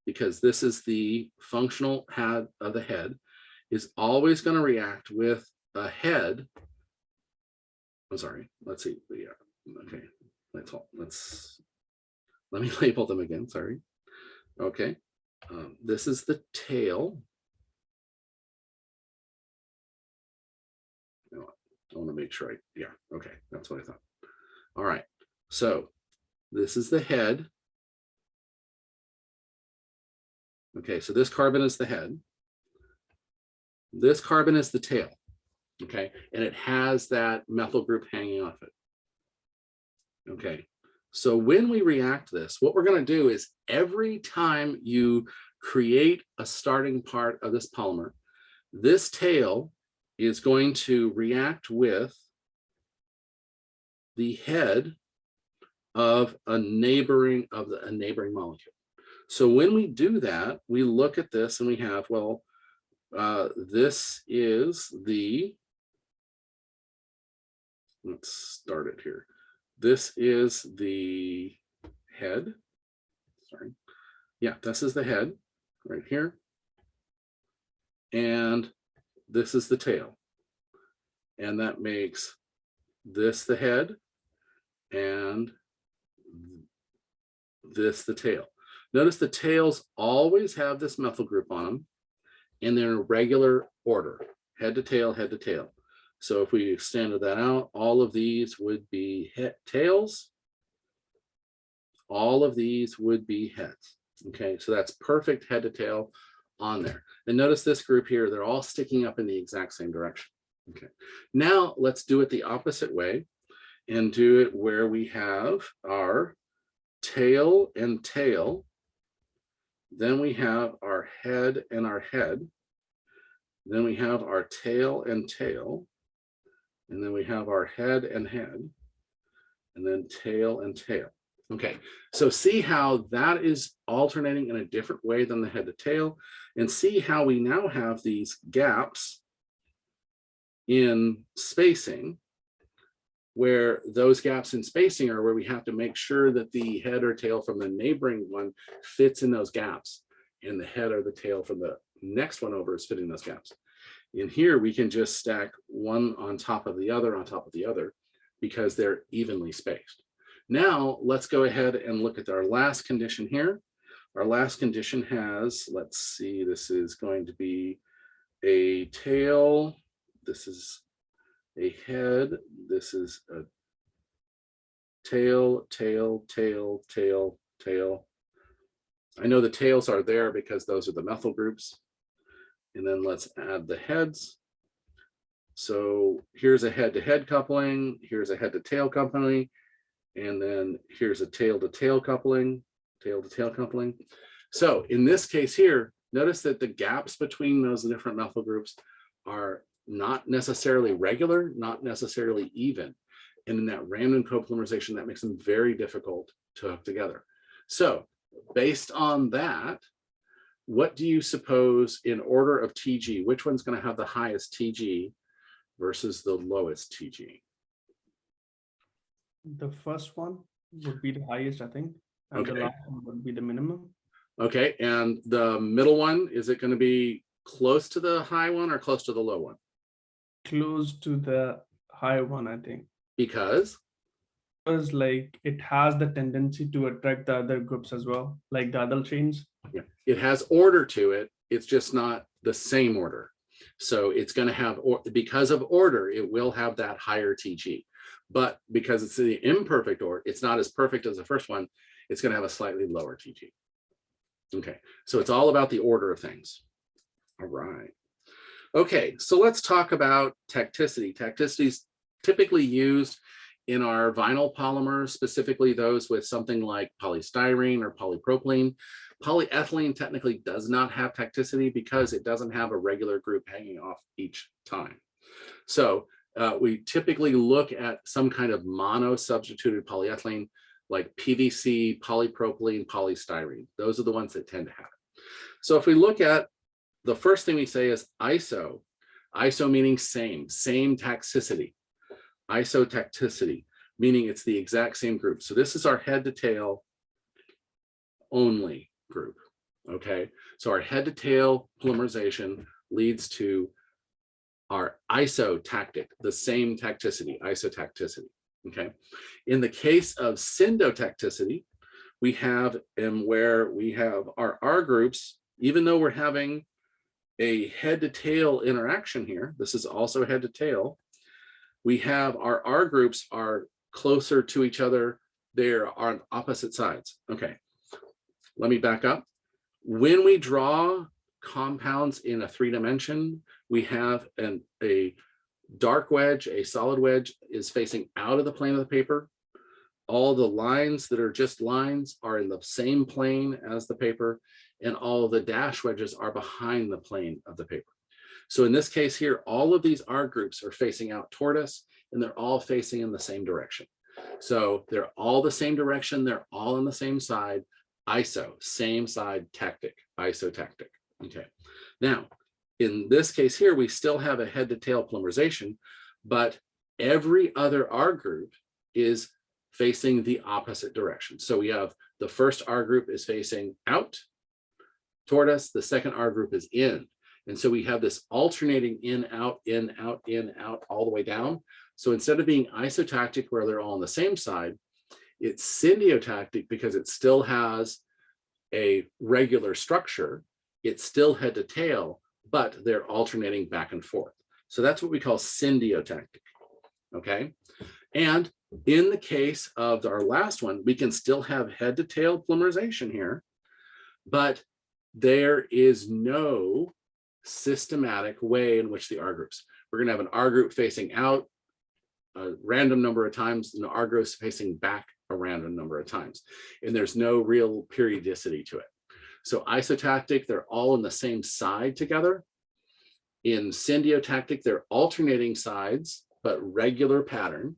because this is the functional head of the head, is always going to react with a head. I'm sorry, let's see. Yeah, okay, let me label them again, sorry. Okay, this is the tail. I want to make sure yeah, okay, that's what I thought. All right, so this is the head. Okay, so this carbon is the head. This carbon is the tail. Okay, and it has that methyl group hanging off it. Okay, so when we react this, what we're going to do is every time you create a starting part of this polymer, this tail is going to react with the head of a neighboring molecule. So when we do that, we look at this and we have, well, this is the, let's start it here. This is the head. Sorry. Yeah, this is the head right here. And this is the tail. And that makes this the head and this the tail. Notice the tails always have this methyl group on them, and they're in a regular order, head to tail, head to tail. So if we extended that out, all of these would be tails. All of these would be heads. Okay, so that's perfect head to tail on there. And notice this group here, they're all sticking up in the exact same direction. Okay, now let's do it the opposite way and do it where we have our tail and tail. Then we have our head and our head. Then we have our tail and tail. And then we have our head and head. And then tail and tail. Okay, so see how that is alternating in a different way than the head to tail, and see how we now have these gaps in spacing, where those gaps in spacing are where we have to make sure that the head or tail from the neighboring one fits in those gaps, and the head or the tail from the next one over is fitting those gaps. In here, we can just stack one on top of the other on top of the other because they're evenly spaced. Now, let's go ahead and look at our last condition here. Our last condition has, let's see, this is going to be a tail. This is a head. This is a tail, tail, tail, tail, tail. I know the tails are there because those are the methyl groups. And then let's add the heads. So here's a head-to-head coupling. Here's a head-to-tail coupling. And then here's a tail-to-tail coupling, tail-to-tail coupling. So in this case here, notice that the gaps between those different methyl groups are not necessarily regular, not necessarily even. And in that random copolymerization, that makes them very difficult to hook together. So based on that, what do you suppose in order of TG, which one's going to have the highest TG versus the lowest TG? The first one would be the highest, I think, and the Okay. last one would be the minimum. Okay, and the middle one, is it going to be close to the high one or close to the low one? Close to the high one, I think. Because Because like it has the tendency to attract the other groups as well, like the other chains. it has order to it, it's just not the same order. So it's going to have, or because of order, it will have that higher TG. But because it's the imperfect order, it's not as perfect as the first one, it's going to have a slightly lower TG. Okay, so it's all about the order of things. All right. Okay, so let's talk about tacticity. Tacticity is typically used in our vinyl polymers, specifically those with something like polystyrene or polypropylene. Polyethylene technically does not have tacticity because it doesn't have a regular group hanging off each time. So we typically look at some kind of mono-substituted polyethylene like PVC, polypropylene, polystyrene. Those are the ones that tend to have it. So if we look at the first thing we say is iso, iso meaning same tacticity. Isotacticity, meaning it's the exact same group. So this is our head to tail only group, okay? So our head to tail polymerization leads to our isotactic, the same tacticity, isotacticity, okay? In the case of syndotacticity, we have, and where we have our R groups, even though we're having a head to tail interaction here, this is also head to tail, we have our R groups are closer to each other. They're on opposite sides. Okay, let me back up. When we draw compounds in a 3-dimension, we have a dark wedge, a solid wedge is facing out of the plane of the paper. All the lines that are just lines are in the same plane as the paper, and all the dash wedges are behind the plane of the paper. So in this case here, all of these R groups are facing out toward us, and they're all facing in the same direction. So they're all the same direction, they're all on the same side, iso, same side tactic, isotactic, okay. Now, in this case here, we still have a head to tail polymerization, but every other R group is facing the opposite direction. So we have the first R group is facing out toward us, the second R group is in. And so we have this alternating in, out, all the way down. So instead of being isotactic where they're all on the same side, it's syndotactic because it still has a regular structure. It's still head to tail, but they're alternating back and forth. So that's what we call syndotactic, okay? And in the case of our last one, we can still have head to tail polymerization here, but there is no systematic way in which the R groups. We're going to have an R group facing out a random number of times, and the R groups facing back a random number of times. And there's no real periodicity to it. So isotactic, they're all on the same side together. In syndotactic, they're alternating sides, but regular pattern.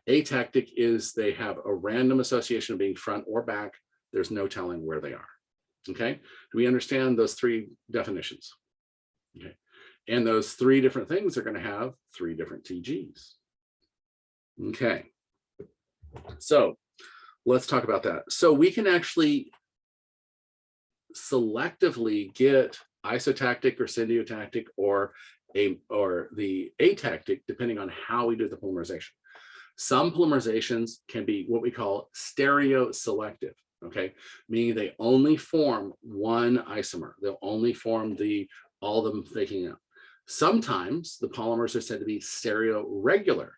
Atactic is they have a random association of being front or back. There's no telling where they are. Okay, do we understand those three definitions? Okay, and those three different things are going to have three different TGs. Okay, so let's talk about that. So we can actually selectively get isotactic or syndotactic or the atactic depending on how we do the polymerization. Some polymerizations can be what we call stereoselective, okay? Meaning they only form one isomer. They'll only form all of them faking out. Sometimes the polymers are said to be stereoregular,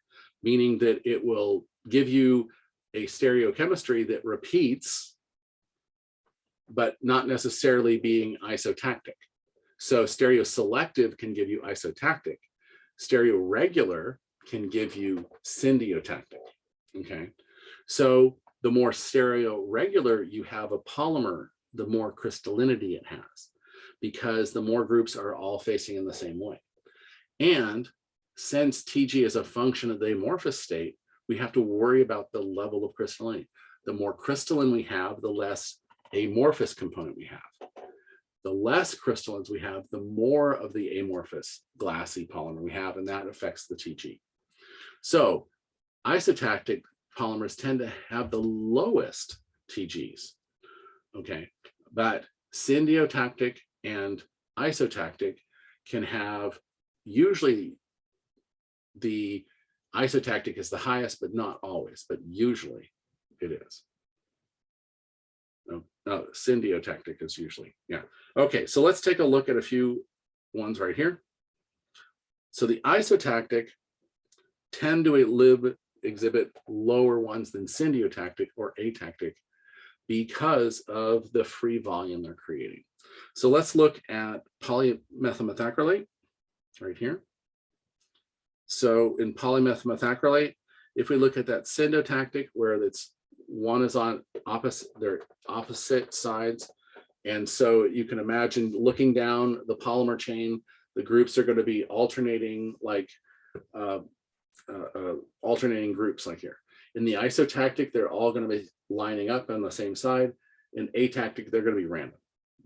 meaning that it will give you a stereochemistry that repeats, but not necessarily being isotactic. So stereoselective can give you isotactic. Stereoregular can give you syndotactic, okay? So the more stereoregular you have a polymer, the more crystallinity it has, because the more groups are all facing in the same way. And since TG is a function of the amorphous state, we have to worry about the level of crystallinity. The more crystalline we have, the less amorphous component we have. The less crystallines we have, the more of the amorphous glassy polymer we have, and that affects the TG. So isotactic polymers tend to have the lowest TGs, okay? But syndiotactic and isotactic can have, usually the isotactic is the highest, but not always, but usually it is. No, syndiotactic is usually, yeah. Okay, so let's take a look at a few ones right here. So the isotactic tend to exhibit lower ones than syndiotactic or atactic because of the free volume they're creating. So let's look at polymethylmethacrylate right here. So in polymethylmethacrylate, if we look at that syndotactic, where it's one is on their opposite sides, and so you can imagine looking down the polymer chain, the groups are going to be alternating, like alternating groups like here. In the isotactic, they're all going to be lining up on the same side. In atactic, they're going to be random.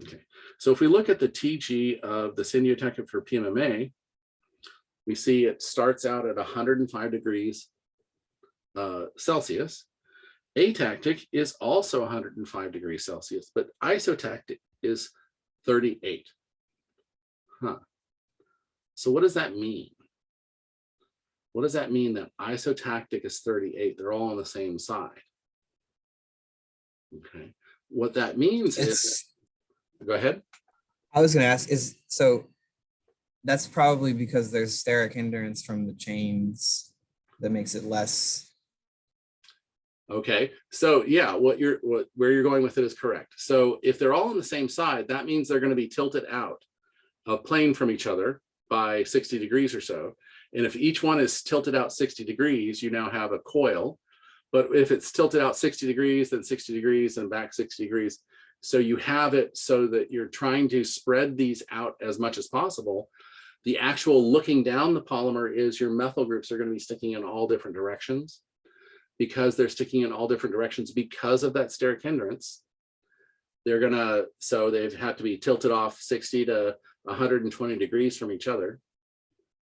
Okay, so if we look at the TG of the syndiotactic for PMMA, we see it starts out at 105 degrees Celsius. Atactic is also 105 degrees Celsius, but isotactic is 38. Huh. So what does that mean? What does that mean that isotactic is 38? They're all on the same side. Okay. What that means is, go ahead. I was going to ask, so that's probably because there's steric hindrance from the chains that makes it less. Okay, so yeah, where you're going with it is correct. So if they're all on the same side, that means they're going to be tilted out a plane from each other by 60 degrees or so. And if each one is tilted out 60 degrees, you now have a coil. But if it's tilted out 60 degrees, then 60 degrees, and back 60 degrees, so you have it so that you're trying to spread these out as much as possible. The actual looking down the polymer is your methyl groups are going to be sticking in all different directions. Because they're sticking in all different directions because of that steric hindrance, they're gonna, so they've had to be tilted off 60 to 120 degrees from each other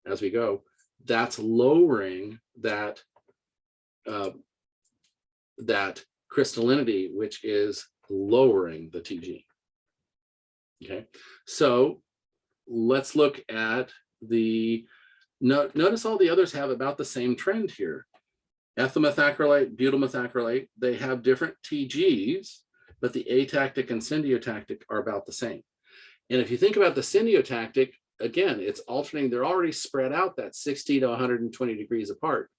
as we go. That's lowering that that crystallinity, which is lowering the TG. Okay, so let's look at the, notice all the others have about the same trend here. Ethylmethacrylate, butylmethacrylate, they have different TGs, but the atactic and syndiotactic are about the same. And if you think about the syndiotactic, again, it's alternating, they're already spread out that 60 to 120 degrees apart.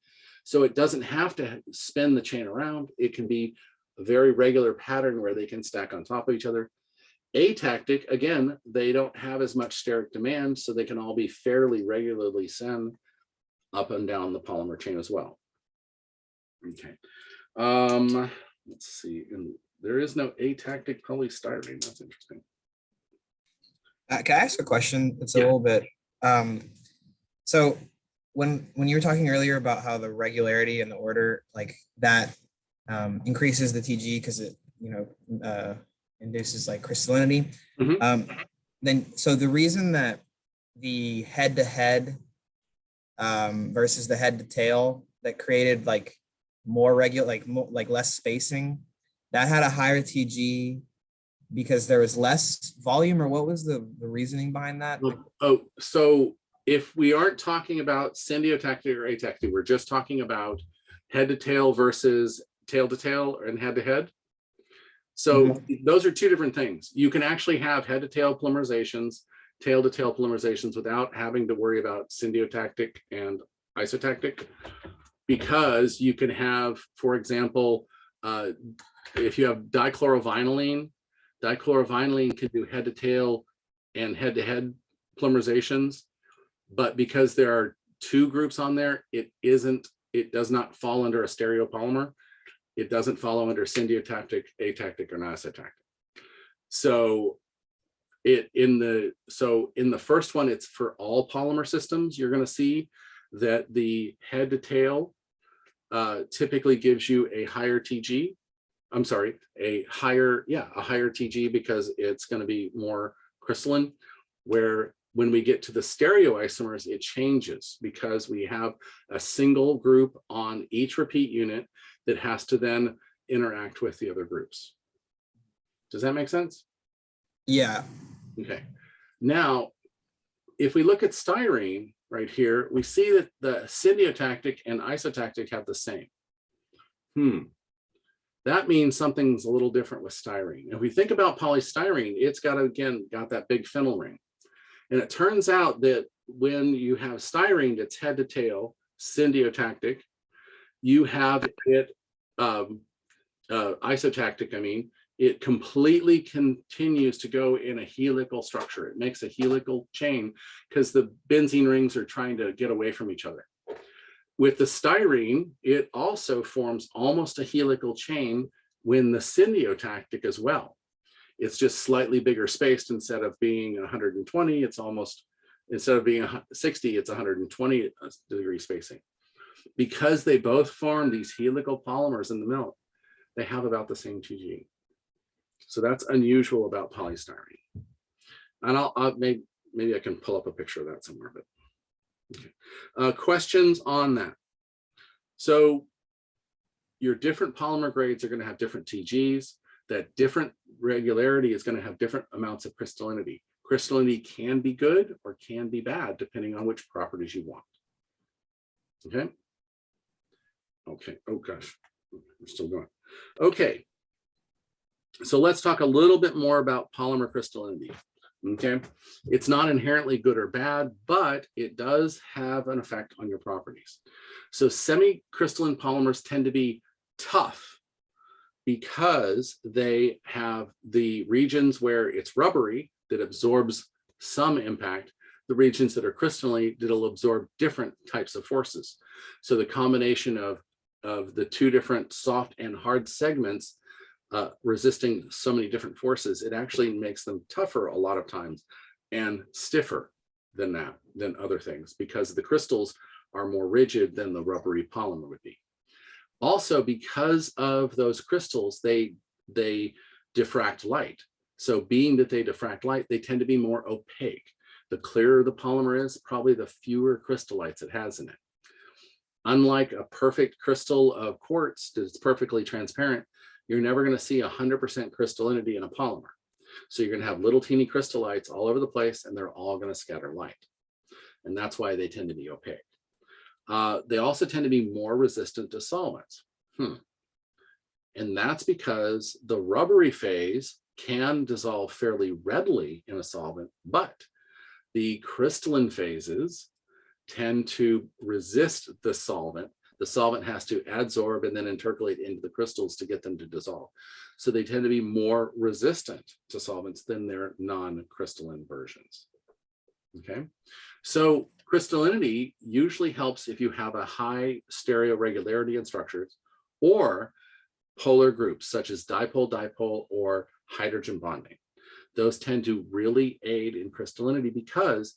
So it doesn't have to spin the chain around. It can be a very regular pattern where they can stack on top of each other. Atactic, again, they don't have as much steric demand, so they can all be fairly regularly sent up and down the polymer chain as well. Okay, let's see, and there is no atactic polystyrene. That's interesting. Can I ask a question? It's a little bit, so when you were talking earlier about how the regularity and the order, like that increases the TG because it, induces like crystallinity. Then, so the reason that the head-to-head versus the head-to-tail that created like more regular, like less spacing, that had a higher TG because there was less volume, or what was the reasoning behind that? Oh, so if we aren't talking about syndiotactic or atactic, we're just talking about head to tail versus tail to tail and head to head. So those are two different things. You can actually have head to tail polymerizations, tail to tail polymerizations without having to worry about syndiotactic and isotactic, because you can have, for example, if you have dichlorovinyline can do head to tail and head to head polymerizations, but because there are two groups on there, it does not fall under a stereopolymer. It doesn't follow under syndiotactic, atactic, or isotactic. So in the first one, it's for all polymer systems. You're going to see that the head to tail typically gives you a higher TG. I'm sorry, a higher TG, because it's going to be more crystalline, where when we get to the stereoisomers, it changes because we have a single group on each repeat unit that has to then interact with the other groups. Does that make sense? Yeah. Okay. Now, if we look at styrene right here, we see that the syntactic and isotactic have the same. That means something's a little different with styrene. If we think about polystyrene, it's got, again, got that big phenyl ring. And it turns out that when you have styrene that's head to tail, syntactic, you have it, isotactic, I mean, it completely continues to go in a helical structure. It makes a helical chain because the benzene rings are trying to get away from each other. With the styrene, it also forms almost a helical chain when the syntactic as well. It's just slightly bigger spaced. Instead of being 120, it's almost, instead of being 60, it's 120 degree spacing. Because they both form these helical polymers in the milk, they have about the same TG. So that's unusual about polystyrene. And I'll maybe I can pull up a picture of that somewhere, but okay. Questions on that? So your different polymer grades are going to have different TGs. That different regularity is going to have different amounts of crystallinity. Crystallinity can be good or can be bad, depending on which properties you want. Okay. Okay. Oh gosh, we're still going. Okay. So let's talk a little bit more about polymer crystallinity. Okay. It's not inherently good or bad, but it does have an effect on your properties. So semi-crystalline polymers tend to be tough because they have the regions where it's rubbery that absorbs some impact, the regions that are crystalline that'll absorb different types of forces. So the combination of the two different soft and hard segments resisting so many different forces, it actually makes them tougher a lot of times and stiffer than other things, because the crystals are more rigid than the rubbery polymer would be. Also, because of those crystals, they diffract light. So being that they diffract light, they tend to be more opaque. The clearer the polymer is, probably the fewer crystallites it has in it. Unlike a perfect crystal of quartz that's perfectly transparent, you're never going to see 100% crystallinity in a polymer. So you're going to have little teeny crystallites all over the place, and they're all going to scatter light. And that's why they tend to be opaque. They also tend to be more resistant to solvents. And that's because the rubbery phase can dissolve fairly readily in a solvent, but the crystalline phases tend to resist the solvent. The solvent has to adsorb and then intercalate into the crystals to get them to dissolve. So they tend to be more resistant to solvents than their non-crystalline versions. Okay, so crystallinity usually helps if you have a high stereo regularity in structures or polar groups such as dipole-dipole or hydrogen bonding. Those tend to really aid in crystallinity because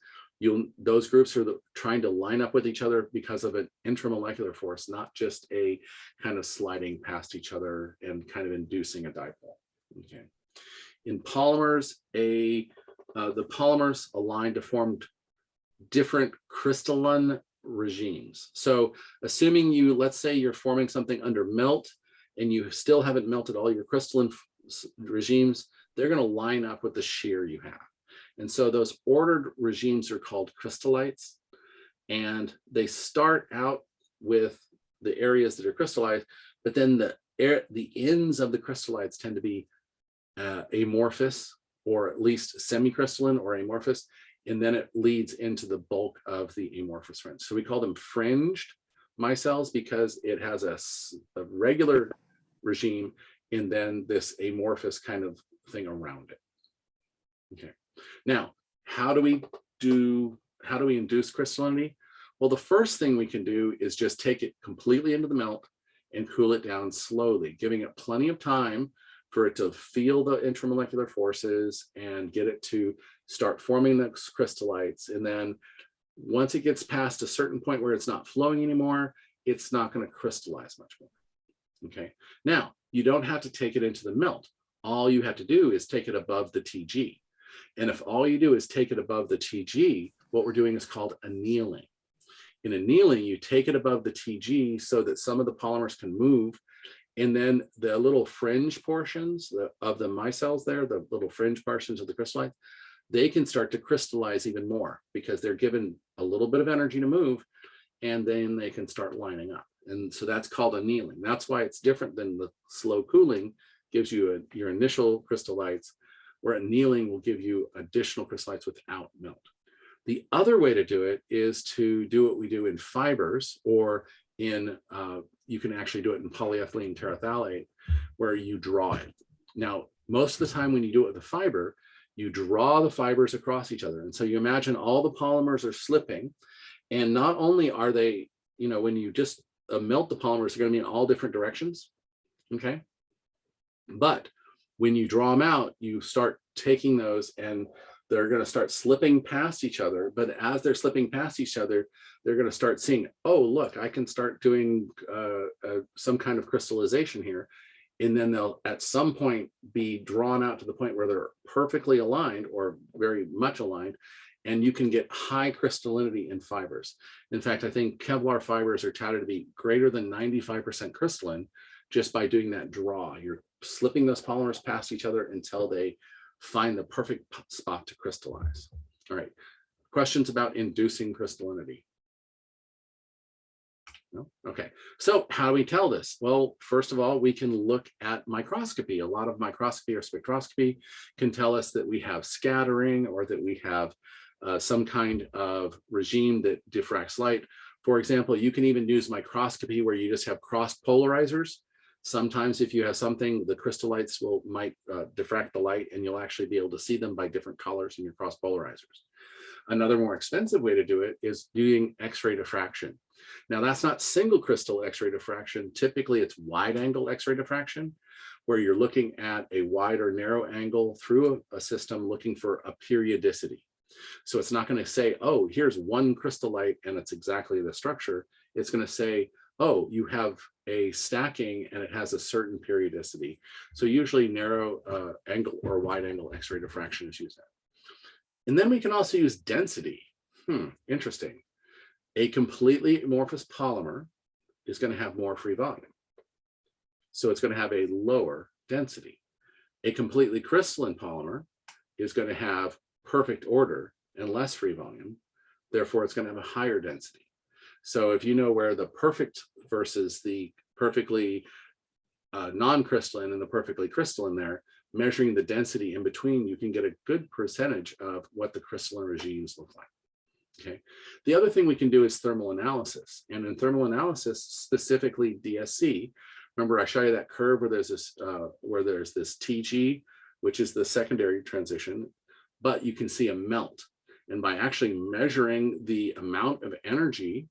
those groups are trying to line up with each other because of an intramolecular force, not just a kind of sliding past each other and kind of inducing a dipole. Okay. In polymers, the polymers align to form different crystalline regimes. So assuming let's say you're forming something under melt and you still haven't melted all your crystalline regimes, they're going to line up with the shear you have. And so those ordered regimes are called crystallites, and they start out with the areas that are crystallized, but then the ends of the crystallites tend to be amorphous, or at least semi-crystalline or amorphous, and then it leads into the bulk of the amorphous fringe. So we call them fringed micelles because it has a regular regime and then this amorphous kind of thing around it. Okay. Now, how do we induce crystallinity? Well, the first thing we can do is just take it completely into the melt and cool it down slowly, giving it plenty of time for it to feel the intramolecular forces and get it to start forming the crystallites. And then once it gets past a certain point where it's not flowing anymore, it's not going to crystallize much more. Okay. Now, you don't have to take it into the melt. All you have to do is take it above the TG. And if all you do is take it above the TG, what we're doing is called annealing. In annealing, you take it above the TG so that some of the polymers can move. And then the little fringe portions of the micelles there, the little fringe portions of the crystallite, they can start to crystallize even more because they're given a little bit of energy to move, and then they can start lining up. And so that's called annealing. That's why it's different than the slow cooling gives you your initial crystallites, where annealing will give you additional crystallites without melt. The other way to do it is to do what we do in fibers, or in, you can actually do it in polyethylene terephthalate, where you draw it. Now, most of the time when you do it with a fiber, you draw the fibers across each other. And so you imagine all the polymers are slipping, and not only are they, you know, when you just melt the polymers, they're going to be in all different directions, okay? But when you draw them out, you start taking those and they're going to start slipping past each other. But as they're slipping past each other, they're going to start seeing, oh, look, I can start doing some kind of crystallization here. And then they'll at some point be drawn out to the point where they're perfectly aligned or very much aligned. And you can get high crystallinity in fibers. In fact, I think Kevlar fibers are touted to be greater than 95% crystalline just by doing that draw. You're slipping those polymers past each other until they find the perfect spot to crystallize. All right, questions about inducing crystallinity? No? Okay, so how do we tell this? Well, first of all, we can look at microscopy. A lot of microscopy or spectroscopy can tell us that we have scattering, or that we have some kind of regime that diffracts light. For example, you can even use microscopy where you just have cross polarizers. Sometimes if you have something, the crystallites might diffract the light, and you'll actually be able to see them by different colors in your cross polarizers. Another more expensive way to do it is doing X-ray diffraction. Now, that's not single crystal X-ray diffraction. Typically, it's wide angle X-ray diffraction, where you're looking at a wide or narrow angle through a system looking for a periodicity. So it's not going to say, oh, here's one crystallite and it's exactly the structure. It's going to say, oh, you have a stacking and it has a certain periodicity. So usually narrow angle or wide angle X-ray diffraction is used. And then we can also use density. Interesting. A completely amorphous polymer is going to have more free volume. So it's going to have a lower density. A completely crystalline polymer is going to have perfect order and less free volume. Therefore, it's going to have a higher density. So if you know where the perfect versus the perfectly non-crystalline and the perfectly crystalline there, measuring the density in between, you can get a good percentage of what the crystalline regimes look like. Okay. The other thing we can do is thermal analysis. And in thermal analysis, specifically DSC, remember I show you that curve where there's this TG, which is the secondary transition, but you can see a melt. And by actually measuring the amount of energy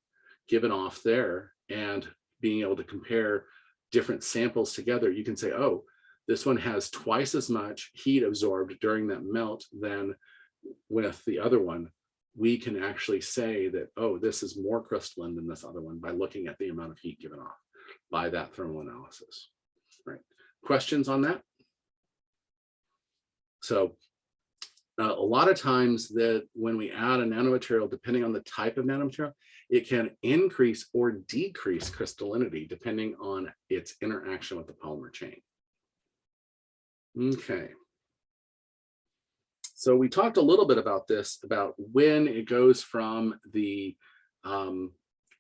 given off there and being able to compare different samples together, you can say, oh, this one has twice as much heat absorbed during that melt than with the other one. We can actually say that, oh, this is more crystalline than this other one by looking at the amount of heat given off by that thermal analysis. All right, questions on that? So a lot of times that when we add a nanomaterial, depending on the type of nanomaterial, it can increase or decrease crystallinity depending on its interaction with the polymer chain. Okay. So we talked a little bit about this, about when it goes from the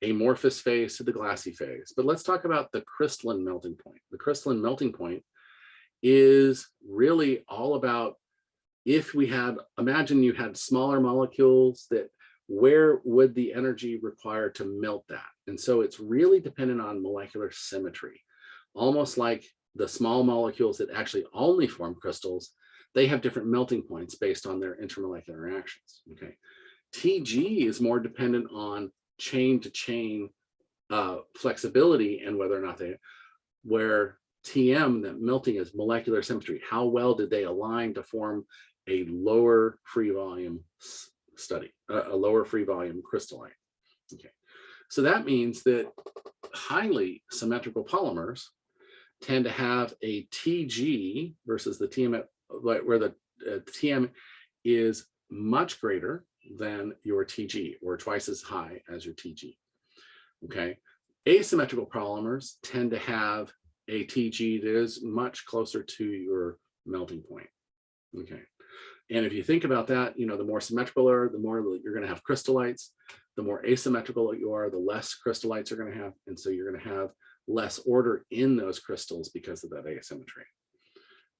amorphous phase to the glassy phase. But let's talk about the crystalline melting point. The crystalline melting point is really all about, if we had, imagine you had smaller molecules, that where would the energy require to melt that? And so it's really dependent on molecular symmetry, almost like the small molecules that actually only form crystals. They have different melting points based on their intermolecular reactions. Okay, TG is more dependent on chain to chain flexibility and whether or not they, where TM, that melting, is molecular symmetry. How well did they align to form a lower free volume a lower free volume crystalline? Okay, so that means that highly symmetrical polymers tend to have a TG versus the TM, where the TM is much greater than your TG, or twice as high as your TG. Okay. Asymmetrical polymers tend to have a TG that is much closer to your melting point. Okay. And if you think about that, you know, the more symmetrical you are, the more you're going to have crystallites. The more asymmetrical you are, the less crystallites you're going to have. And so you're going to have less order in those crystals because of that asymmetry.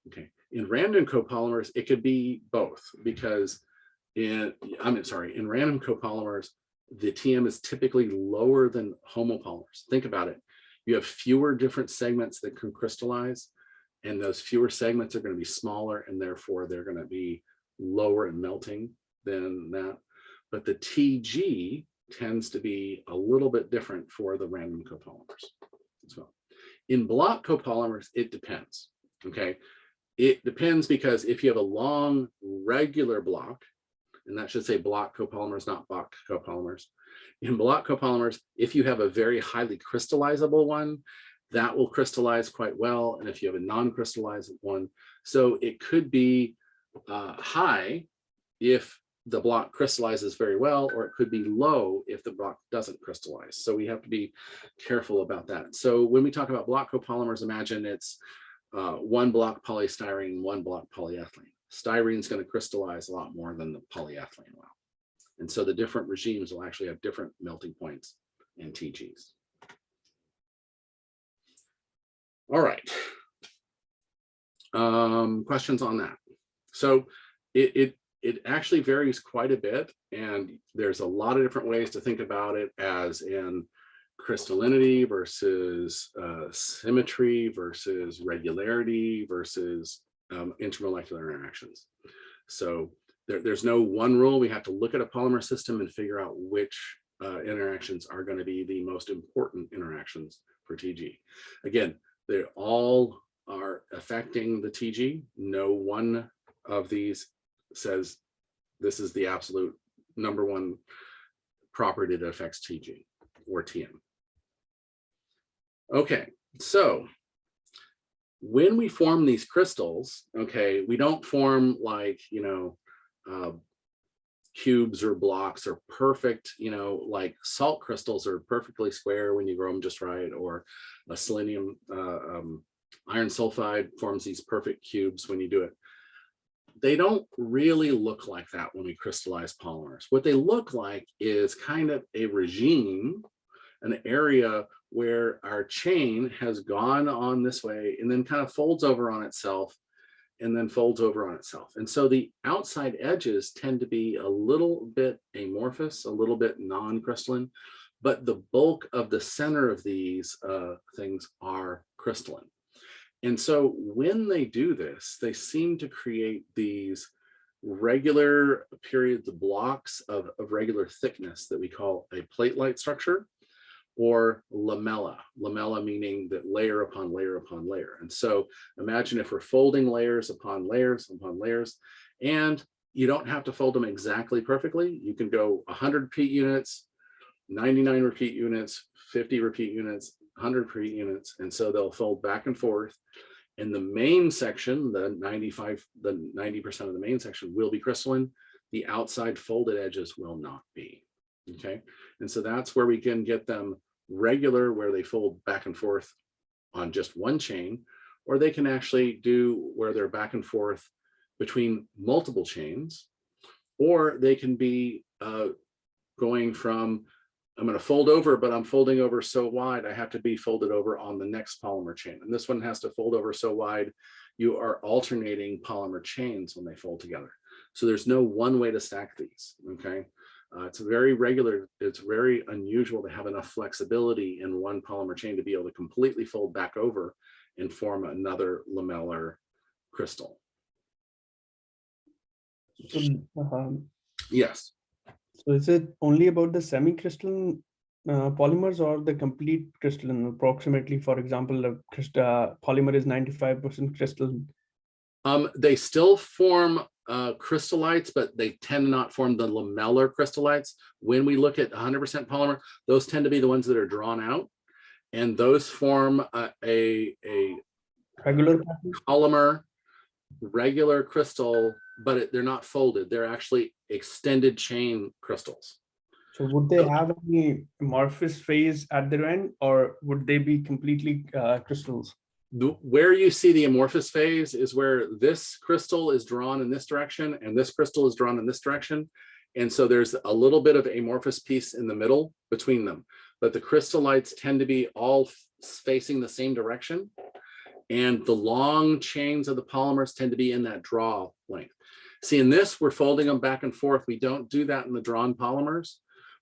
Okay. In random copolymers, it could be both, because in random copolymers, the TM is typically lower than homopolymers. Think about it. You have fewer different segments that can crystallize, and those fewer segments are going to be smaller, and therefore they're going to be lower in melting than that. But the TG tends to be a little bit different for the random copolymers as well. In block copolymers, it depends. Okay. It depends, because if you have a long regular block, and that should say block copolymers, not Bach copolymers. In block copolymers, if you have a very highly crystallizable one, that will crystallize quite well. And if you have a non-crystallized one, so it could be high if the block crystallizes very well, or it could be low if the block doesn't crystallize. So we have to be careful about that. So when we talk about block copolymers, imagine it's one block polystyrene, one block polyethylene. Styrene is going to crystallize a lot more than the polyethylene will. And so the different regimes will actually have different melting points and TGs. All right. Questions on that? So it actually varies quite a bit, and there's a lot of different ways to think about it, as in crystallinity versus symmetry versus regularity versus intermolecular interactions. So there's no one rule. We have to look at a polymer system and figure out which interactions are going to be the most important interactions for TG. Again, they all are affecting the TG. No one of these says this is the absolute number one property that affects TG or TM. Okay, so when we form these crystals, okay, we don't form like, you know, cubes or blocks or perfect, you know, like salt crystals are perfectly square when you grow them just right, or a selenium iron sulfide forms these perfect cubes when you do it. They don't really look like that when we crystallize polymers. What they look like is kind of a regime, an area where our chain has gone on this way and then kind of folds over on itself and then folds over on itself. And so the outside edges tend to be a little bit amorphous, a little bit non-crystalline, but the bulk of the center of these things are crystalline. And so when they do this, they seem to create these regular periods of blocks of regular thickness that we call a plate-like structure, or lamella. Lamella meaning that layer upon layer upon layer. And so imagine if we're folding layers upon layers upon layers, and you don't have to fold them exactly perfectly. You can go 100 repeat units, 99 repeat units, 50 repeat units, 100 repeat units. And so they'll fold back and forth. And the main section, the 90% of the main section will be crystalline. The outside folded edges will not be. Okay, and so that's where we can get them regular, where they fold back and forth on just one chain, or they can actually do where they're back and forth between multiple chains, or they can be going from, I'm going to fold over, but I'm folding over so wide, I have to be folded over on the next polymer chain. And this one has to fold over so wide, you are alternating polymer chains when they fold together. So there's no one way to stack these, okay? It's very regular. It's very unusual to have enough flexibility in one polymer chain to be able to completely fold back over and form another lamellar crystal. So, Yes. so is it only about the semi-crystalline polymers, or the complete crystalline? Approximately, for example, the polymer is 95% crystalline. They still form crystallites, but they tend to not form the lamellar crystallites. When we look at 100% polymer, those tend to be the ones that are drawn out, and those form a Regular polymer regular crystal, but they're not folded. They're actually extended chain crystals. So would they have any amorphous phase at their end, or would they be completely crystals? Where you see the amorphous phase is where this crystal is drawn in this direction and this crystal is drawn in this direction. And so there's a little bit of amorphous piece in the middle between them, but the crystallites tend to be all facing the same direction. And the long chains of the polymers tend to be in that draw length. See, in this, we're folding them back and forth. We don't do that in the drawn polymers.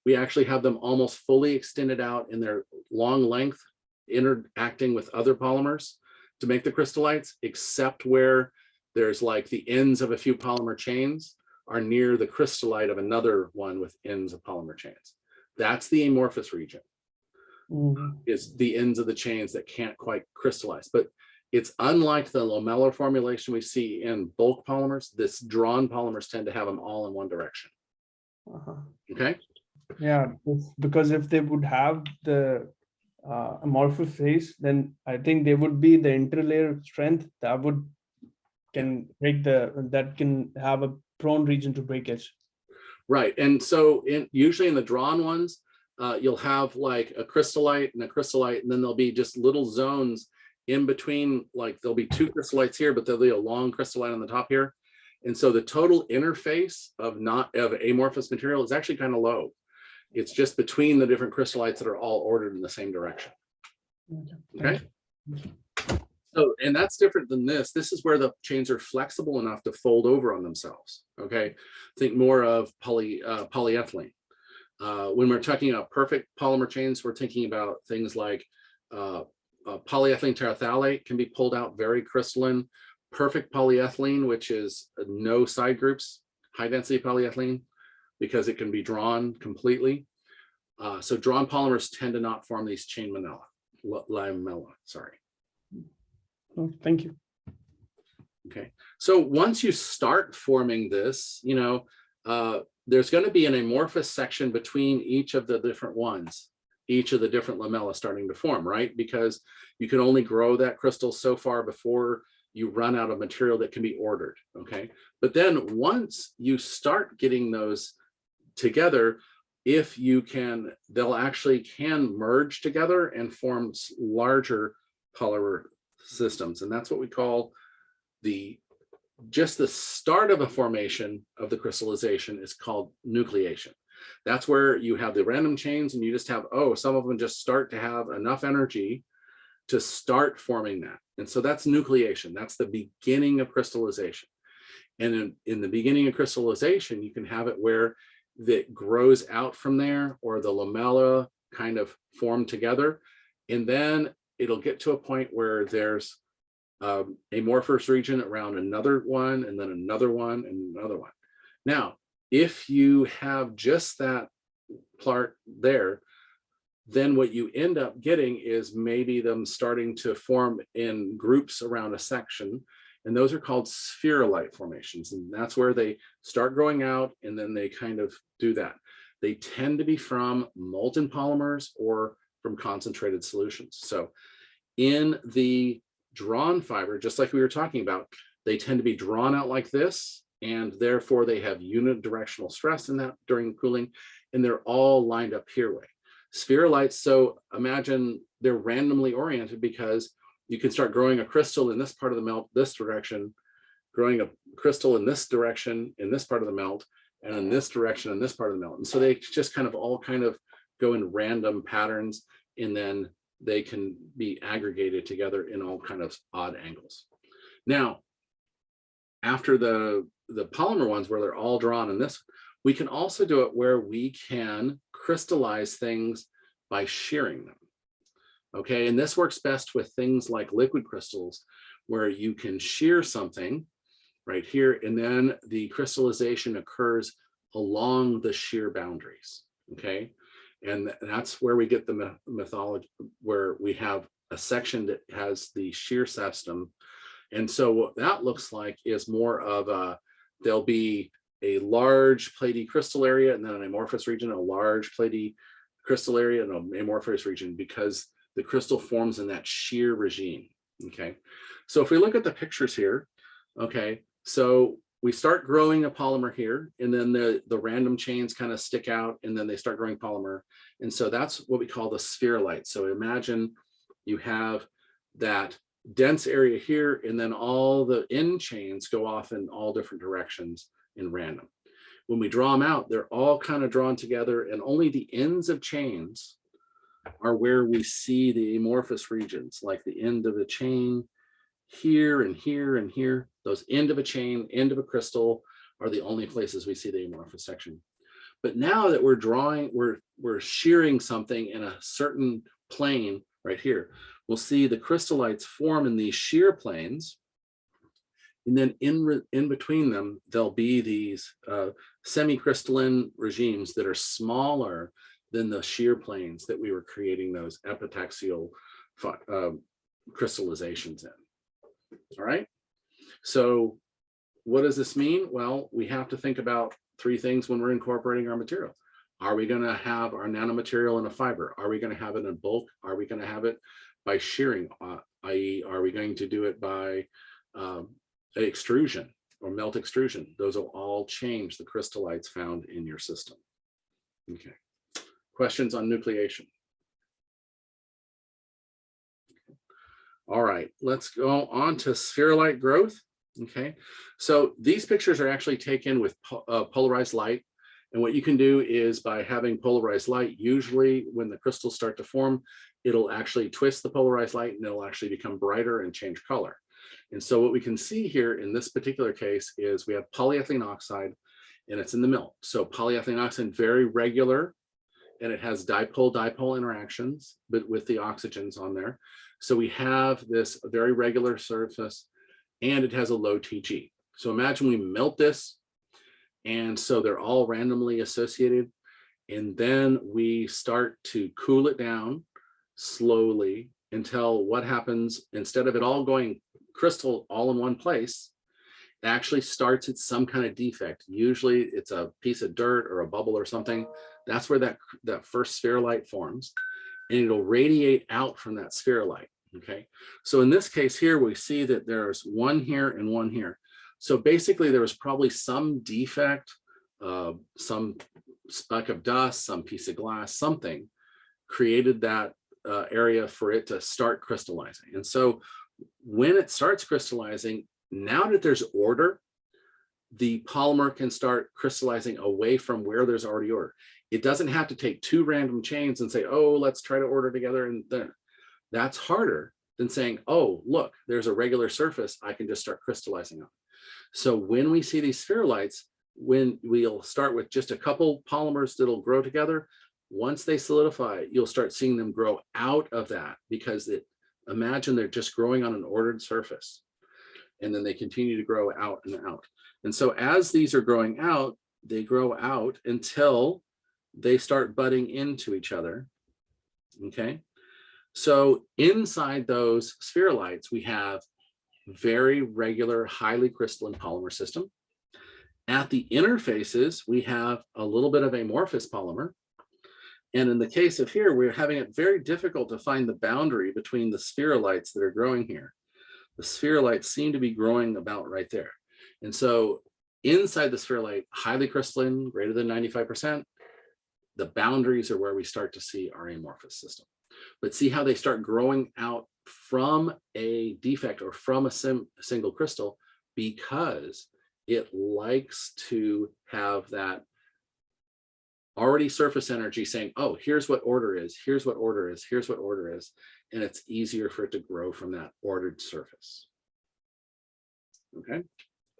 We actually have them almost fully extended out in their long length, interacting with other polymers to make the crystallites, except where there's like the ends of a few polymer chains are near the crystallite of another one with ends of polymer chains. That's the amorphous region, is the ends of the chains that can't quite crystallize. But it's unlike the lamellar formulation we see in bulk polymers. This drawn polymers tend to have them all in one direction. Okay. Yeah, because if they would have the amorphous phase, then I think they would be the interlayer strength that can break that can have a prone region to breakage. Right. And so usually in the drawn ones, you'll have like a crystallite and a crystallite, and then there'll be just little zones in between, like there'll be two crystallites here, but there'll be a long crystallite on the top here. And so the total interface of amorphous material is actually kind of low. It's just between the different crystallites that are all ordered in the same direction. Okay. So, and that's different than this. This is where the chains are flexible enough to fold over on themselves. Okay. Think more of polyethylene. When we're talking about perfect polymer chains, we're thinking about things like polyethylene terephthalate can be pulled out very crystalline. Perfect polyethylene, which is no side groups, high density polyethylene, because it can be drawn completely. So drawn polymers tend to not form these chain lamella, sorry. Oh, thank you. Okay, so once you start forming this, there's going to be an amorphous section between each of the different ones, each of the different lamella starting to form, right? Because you can only grow that crystal so far before you run out of material that can be ordered, okay? But then once you start getting those together, if you can, they'll actually can merge together and form larger polymer systems. And that's what we call just the start of a formation of the crystallization is called nucleation. That's where you have the random chains and you just have, some of them just start to have enough energy to start forming that. And so that's nucleation. That's the beginning of crystallization. And in the beginning of crystallization, you can have it where that grows out from there, or the lamella kind of form together. And then it'll get to a point where there's amorphous region around another one, and then another one, and another one. Now, if you have just that part there, then what you end up getting is maybe them starting to form in groups around a section. And those are called spherolite formations. And that's where they start growing out, and then they kind of do that. They tend to be from molten polymers or from concentrated solutions. So in the drawn fiber, just like we were talking about, they tend to be drawn out like this, and therefore they have unidirectional stress in that during cooling, and they're all lined up here way. Spherolites, so imagine they're randomly oriented because you can start growing a crystal in this part of the melt, this direction, growing a crystal in this direction, in this part of the melt, and in this direction, in this part of the melt. And so they just kind of all kind of go in random patterns, and then they can be aggregated together in all kind of odd angles. Now, after the polymer ones where they're all drawn in this, we can also do it where we can crystallize things by shearing them. Okay, and this works best with things like liquid crystals, where you can shear something right here, and then the crystallization occurs along the shear boundaries. Okay, and that's where we get the methodology, where we have a section that has the shear system. And so what that looks like is more of there'll be a large platy crystal area, and then an amorphous region, a large platy crystal area, and an amorphous region, because the crystal forms in that shear regime. Okay, so if we look at the pictures here, Okay, so we start growing a polymer here, and then the random chains kind of stick out, and then they start growing polymer. And so that's what we call the spherulite. So imagine you have that dense area here, and then all the end chains go off in all different directions in random. When we draw them out, they're all kind of drawn together, and only the ends of chains are where we see the amorphous regions, like the end of a chain here and here and here. Those end of a chain, end of a crystal are the only places we see the amorphous section. But now that we're drawing, we're shearing something in a certain plane right here, we'll see the crystallites form in these shear planes. And then in between them, there'll be these semi-crystalline regimes that are smaller than the shear planes that we were creating those epitaxial crystallizations in. All right. So what does this mean? Well, we have to think about three things when we're incorporating our material. Are we going to have our nanomaterial in a fiber? Are we going to have it in bulk? Are we going to have it by shearing, i.e., are we going to do it by extrusion or melt extrusion? Those will all change the crystallites found in your system. Okay. Questions on nucleation? All right, let's go on to spherulite growth. Okay, so these pictures are actually taken with polarized light. And what you can do is by having polarized light, usually when the crystals start to form, it'll actually twist the polarized light and it'll actually become brighter and change color. And so what we can see here in this particular case is we have polyethylene oxide and it's in the middle. So polyethylene oxide, very regular, and it has dipole-dipole interactions, but with the oxygens on there. So we have this very regular surface and it has a low TG. So imagine we melt this, and so they're all randomly associated. And then we start to cool it down slowly until what happens, instead of it all going crystal all in one place, it actually starts at some kind of defect. Usually it's a piece of dirt or a bubble or something. That's where that first spherulite forms, and it'll radiate out from that spherulite. Okay, so in this case here, we see that there's one here and one here. So basically there was probably some defect, some speck of dust, some piece of glass, something created that area for it to start crystallizing. And so when it starts crystallizing, now that there's order, the polymer can start crystallizing away from where there's already order. It doesn't have to take two random chains and say, oh, let's try to order together. And then that's harder than saying, oh, look, there's a regular surface, I can just start crystallizing on. So when we see these spherulites, when we'll start with just a couple polymers that'll grow together, once they solidify, you'll start seeing them grow out of that, because imagine they're just growing on an ordered surface, and then they continue to grow out and out. And so as these are growing out, they grow out until they start butting into each other. Okay, so inside those spherulites, we have very regular, highly crystalline polymer system. At the interfaces, we have a little bit of amorphous polymer. And in the case of here, we're having it very difficult to find the boundary between the spherulites that are growing here. The spherulites seem to be growing about right there. And so inside the spherulite, highly crystalline, greater than 95%, the boundaries are where we start to see our amorphous system. But see how they start growing out from a defect or from a single crystal, because it likes to have that already surface energy saying, oh, here's what order is, here's what order is, here's what order is. And it's easier for it to grow from that ordered surface. Okay.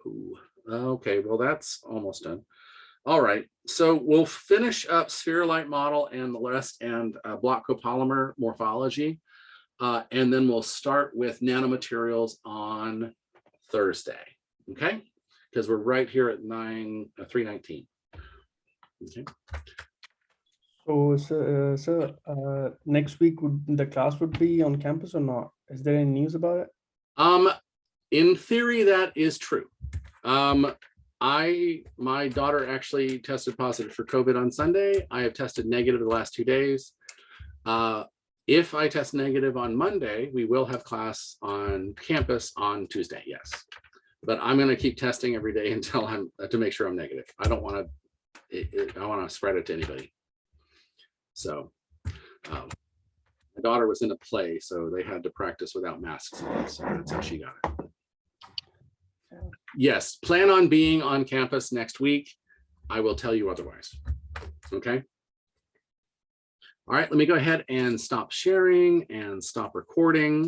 Ooh. Okay, well, that's almost done. All right, so we'll finish up spherulite model and the rest, and block copolymer morphology. And then we'll start with nanomaterials on Thursday, okay? Because we're right here at 3:19. Okay. So, next week the class would be on campus or not? Is there any news about it? In theory, that is true. My daughter actually tested positive for COVID on Sunday. I have tested negative the last 2 days. If I test negative on Monday, we will have class on campus on Tuesday, yes. but I'm going to keep testing every day until I'm to make sure I'm negative. I don't want to, I want to spread it to anybody. So my daughter was in a play, so they had to practice without masks on, so that's how she got it. Yes, plan on being on campus next week. I will tell you otherwise. Okay. All right, let me go ahead and stop sharing and stop recording.